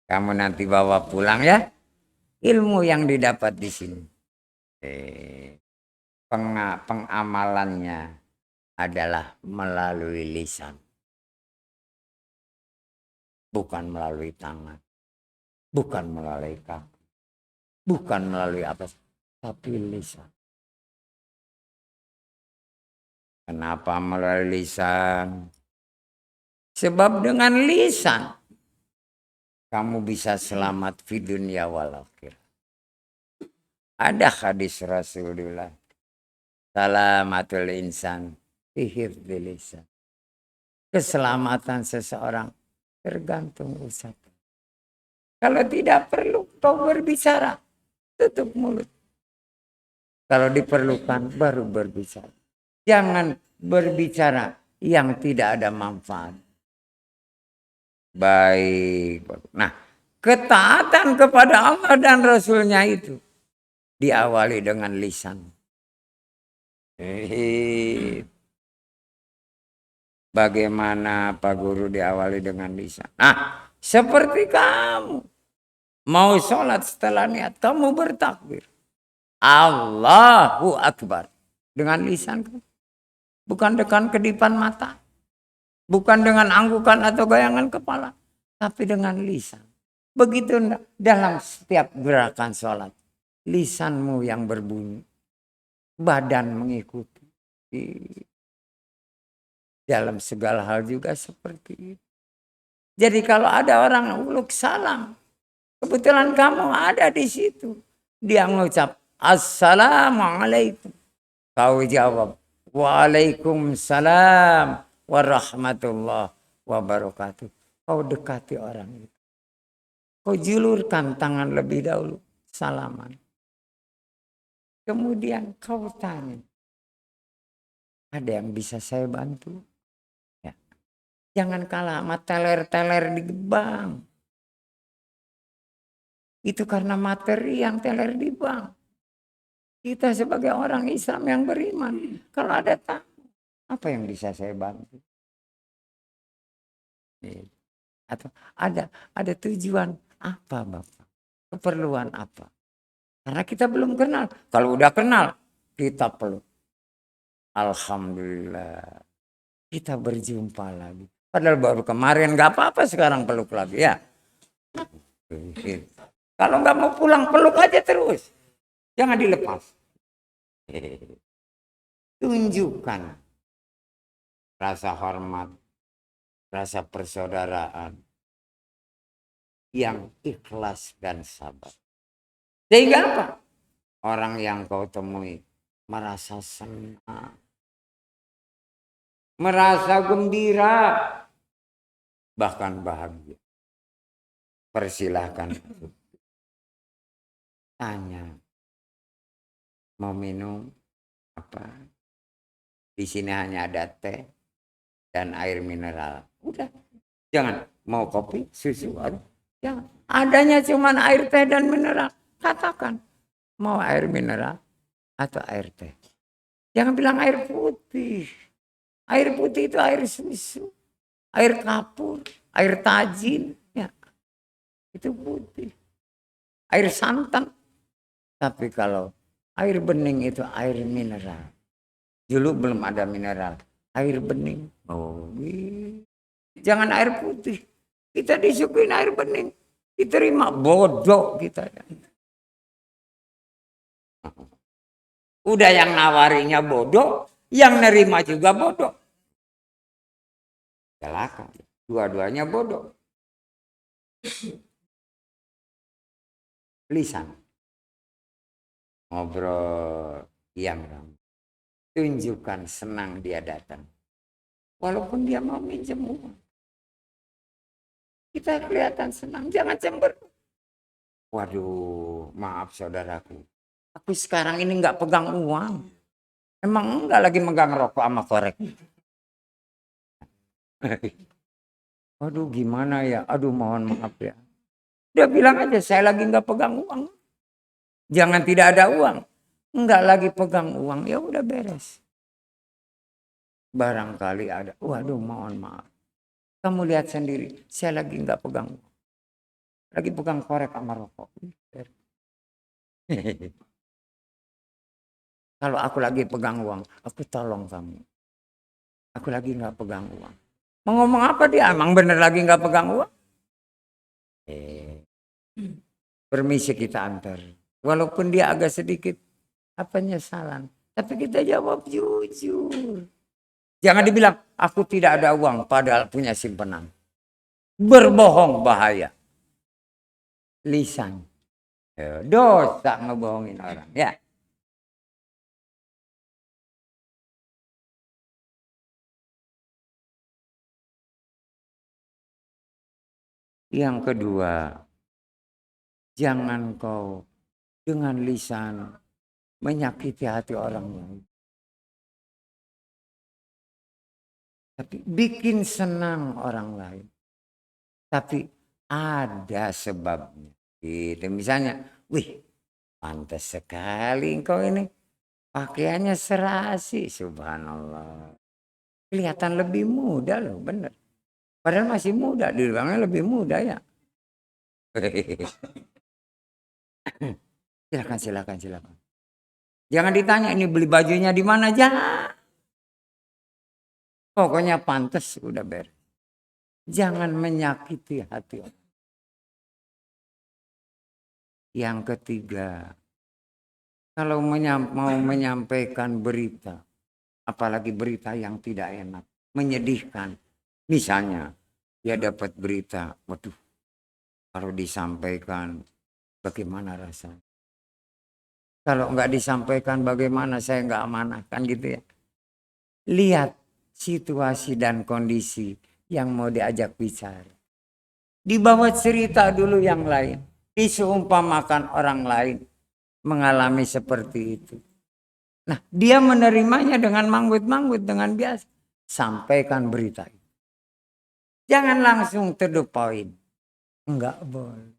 S1: Kamu nanti bawa pulang ya. Ilmu yang didapat di sini. Pengamalannya adalah melalui lisan. Bukan melalui tangan. Bukan melalui kaki. Bukan melalui apa. Tapi lisan. Kenapa melalui lisan? Sebab dengan lisan. Kamu bisa selamat di dunia wal akhirah. Ada hadis Rasulullah. Salamatul insan. Fihifdil lisan. Keselamatan seseorang tergantung usaha. Kalau tidak perlu kau berbicara, tutup mulut. Kalau diperlukan baru berbicara. Jangan berbicara yang tidak ada manfaat. Baik. Nah, ketaatan kepada Allah dan Rasulnya itu diawali dengan lisan. Bagaimana Pak Guru diawali dengan lisan? Nah, seperti kamu. Mau sholat setelah niat, kamu bertakbir. Allahu Akbar. Dengan lisan. Bukan dengan kedipan mata. Bukan dengan anggukan atau goyangan kepala. Tapi dengan lisan. Begitu dalam setiap gerakan sholat. Lisanmu yang berbunyi. Badan mengikuti. Dalam segala hal juga seperti itu. Jadi kalau ada orang uluk salam. Kebetulan kamu ada di situ. Dia mengucap. Assalamualaikum. Kau jawab. Waalaikumsalam warahmatullahi wabarakatuh. Kau dekati orang itu. Kau julurkan tangan lebih dahulu. Salaman. Kemudian kau tanya. Ada yang bisa saya bantu? Ya. Jangan kalah sama teler-teler di bank. Itu karena materi yang teler di bank. Kita sebagai orang Islam yang beriman. Kalau ada tamu. Apa yang bisa saya bantu? Atau ada tujuan apa Bapak? Keperluan apa? Karena kita belum kenal. Kalau udah kenal, kita peluk. Alhamdulillah. Kita berjumpa lagi. Padahal baru kemarin gak apa-apa sekarang peluk lagi ya. Kalau gak mau pulang peluk aja terus. Jangan dilepas. Tunjukkan rasa hormat, rasa persaudaraan yang ikhlas dan sabar. Sehingga apa? Orang yang kau temui merasa senang, merasa gembira, bahkan bahagia. Persilahkan. Tanya. Mau minum apa? Di sini hanya ada teh dan air mineral. Udah. Jangan mau kopi, susu, jangan. Adanya cuma air teh dan mineral. Katakan mau air mineral atau air teh. Jangan bilang air putih. Air putih itu air susu, air kapur, air tajin, ya itu putih. Air santan. Tapi kalau air bening itu air mineral. Dulu belum ada mineral. Air bening. Oh, jangan air putih. Kita disuguhin air bening. Diterima bodoh kita. Udah yang nawarinya bodoh, yang nerima juga bodoh. Celaka. Dua-duanya bodoh. Lisan. Ngobrol yang ramai. Tunjukkan senang dia datang. Walaupun dia mau minjem uang. Kita kelihatan senang. Jangan cemberut. Waduh, maaf saudaraku. Aku sekarang ini nggak pegang uang. Emang enggak lagi megang rokok sama korek. Aduh gimana ya. Aduh mohon maaf ya. Dia bilang aja saya lagi nggak pegang uang. Jangan tidak ada uang. Enggak lagi pegang uang. Ya udah beres. Barangkali ada. Waduh mohon maaf. Kamu lihat sendiri. Saya lagi nggak pegang uang. Lagi pegang korek sama rokok. Kalau aku lagi pegang uang. Aku tolong kamu. Aku lagi nggak pegang uang. Mau ngomong apa dia? Emang bener lagi nggak pegang uang? Permisi kita antar. Walaupun dia agak sedikit penyesalan. Tapi kita jawab jujur. Jangan dibilang, aku tidak ada uang padahal punya simpanan. Berbohong bahaya. Lisan. Dosa ngebohongin orang. Ya. Yang kedua, jangan kau dengan lisan menyakiti hati orang lain. Tapi bikin senang orang lain. Tapi ada sebabnya. Gitu. Misalnya, wih, pantas sekali engkau ini. Pakaiannya serasi, subhanallah. Kelihatan lebih muda loh, bener. Padahal masih muda, dibilangnya lebih muda ya. Silakan. Jangan ditanya ini beli bajunya di mana aja. Pokoknya pantas udah beres. Jangan menyakiti hati orang. Yang ketiga, kalau mau menyampaikan berita, apalagi berita yang tidak enak, menyedihkan. Misalnya, dia dapat berita, waduh, kalau disampaikan, bagaimana rasanya? Kalau nggak disampaikan, bagaimana saya nggak amanah, kan gitu ya. Lihat situasi dan kondisi yang mau diajak bicara. Dibawa cerita dulu yang lain. Diseumpamakan orang lain mengalami seperti itu. Nah, dia menerimanya dengan manggut-manggut, dengan biasa. Sampaikan berita itu. Jangan langsung to the point. Enggak boleh.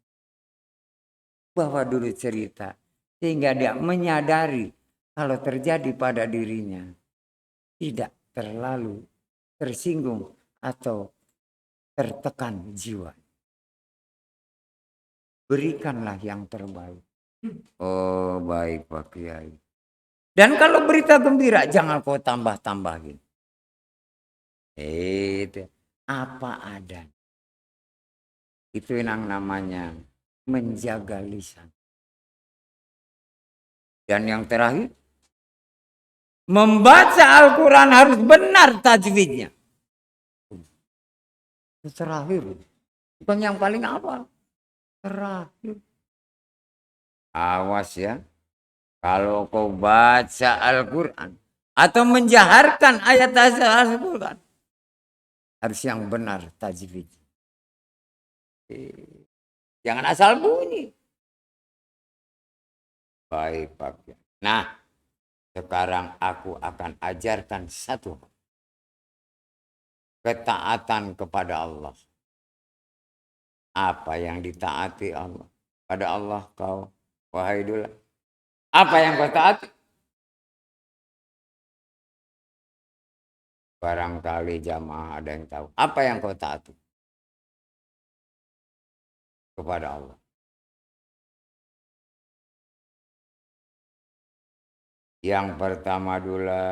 S1: Bawa dulu cerita. Sehingga dia menyadari kalau terjadi pada dirinya. Tidak terlalu tersinggung atau tertekan jiwa. Berikanlah yang terbaik. Oh baik Pak Kiai. Dan kalau berita gembira jangan kau tambah-tambahin. Itu apa ada. Itu yang namanya menjaga lisan. Dan yang terakhir, membaca Al-Quran harus benar tajwidnya. Itu terakhir. Bukan yang paling awal. Terakhir. Awas ya. Kalau kau baca Al-Quran atau menjaharkan ayat Al-Quran, harus yang benar tajwid. Jangan asal bunyi. Baik, Pak. Nah, sekarang aku akan ajarkan satu ketaatan kepada Allah. Apa yang ditaati Allah? Pada Allah kau, wahai Dula. Apa yang kau taati? Barangkali jamaah ada yang tahu. Apa yang kau taati? Kepada Allah. Yang pertama Dula,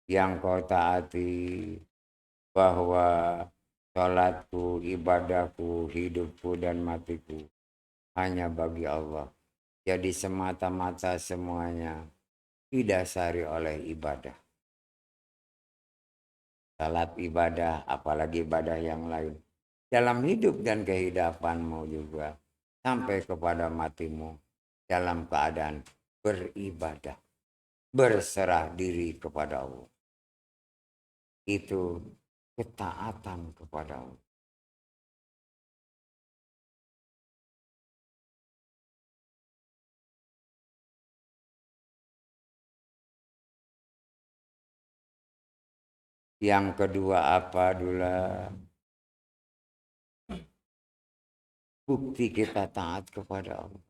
S1: yang kau taati bahwa sholatku, ibadahku, hidupku dan matiku hanya bagi Allah. Jadi semata-mata semuanya didasari oleh ibadah. Salat ibadah, apalagi ibadah yang lain. Dalam hidup dan kehidupanmu juga. Sampai kepada matimu dalam keadaan beribadah. Berserah diri kepada Allah. Itu ketaatan kepada Allah. Yang kedua apa Dula? Bukti kita taat kepada Allah.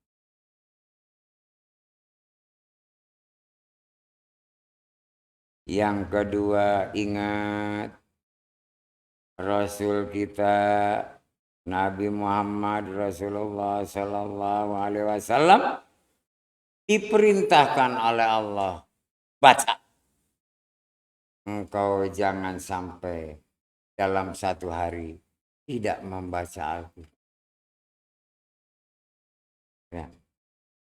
S1: Yang kedua ingat Rasul kita Nabi Muhammad Rasulullah Sallallahu Alaihi Wasallam diperintahkan oleh Allah baca. Engkau jangan sampai dalam satu hari tidak membaca Al-Quran. Ya.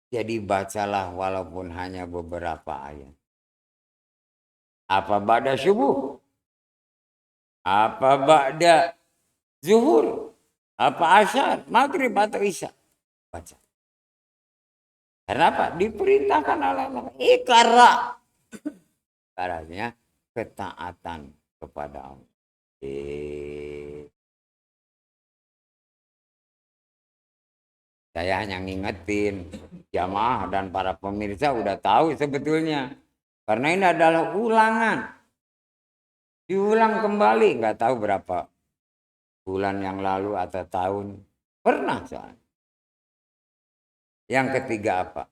S1: Jadi bacalah walaupun hanya beberapa ayat. Apa ba'da subuh? Apa ba'da zuhur? Apa asyar? Maghrib atau isya? Baca. Kenapa? Diperintahkan oleh Allah. Ikra. Caranya ketaatan kepada Allah. Saya hanya ngingetin jamaah dan para pemirsa udah tahu sebetulnya. Karena ini adalah ulangan. Diulang kembali. Nggak tahu berapa bulan yang lalu atau tahun. Pernah soalnya. Yang ketiga apa?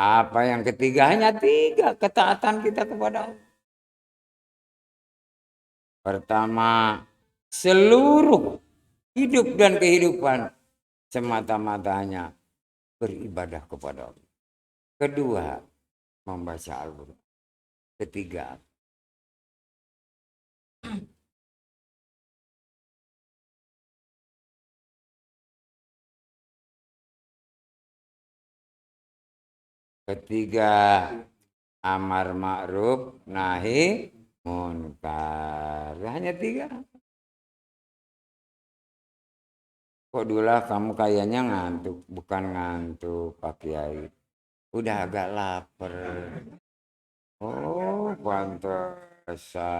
S1: Apa yang ketiga? Hanya tiga ketaatan kita kepada Allah. Pertama, seluruh hidup dan kehidupan semata-mata hanya beribadah kepada Allah. Kedua, membaca Al-Quran. Ketiga, amar ma'ruf nahi munkar. Hanya tiga. Kok dulu kamu kayaknya ngantuk? Bukan ngantuk Pak Kiai. Udah agak lapar. Oh pantesan.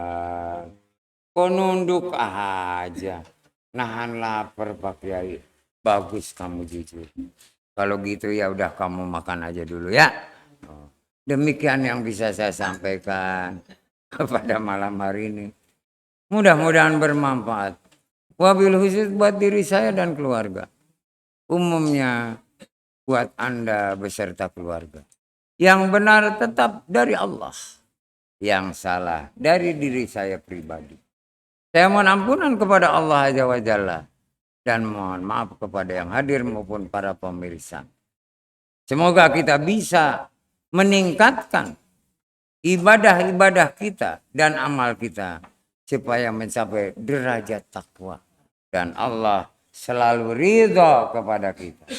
S1: Kok nunduk aja. Nahan lapar Pak Kiai. Bagus kamu jujur. Kalau gitu ya udah kamu makan aja dulu ya. Demikian yang bisa saya sampaikan pada malam hari ini. Mudah-mudahan bermanfaat. Wabil khusus buat diri saya dan keluarga. Umumnya buat Anda beserta keluarga. Yang benar tetap dari Allah. Yang salah dari diri saya pribadi. Saya mohon ampunan kepada Allah Azza wa Jalla. Dan mohon maaf kepada yang hadir maupun para pemirsa. Semoga kita bisa meningkatkan ibadah-ibadah kita dan amal kita. Supaya mencapai derajat takwa. Dan Allah selalu ridha kepada kita.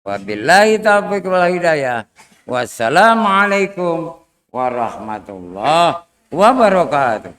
S1: Wabillahi taufiq wal hidayah. Wassalamualaikum warahmatullahi wabarakatuh.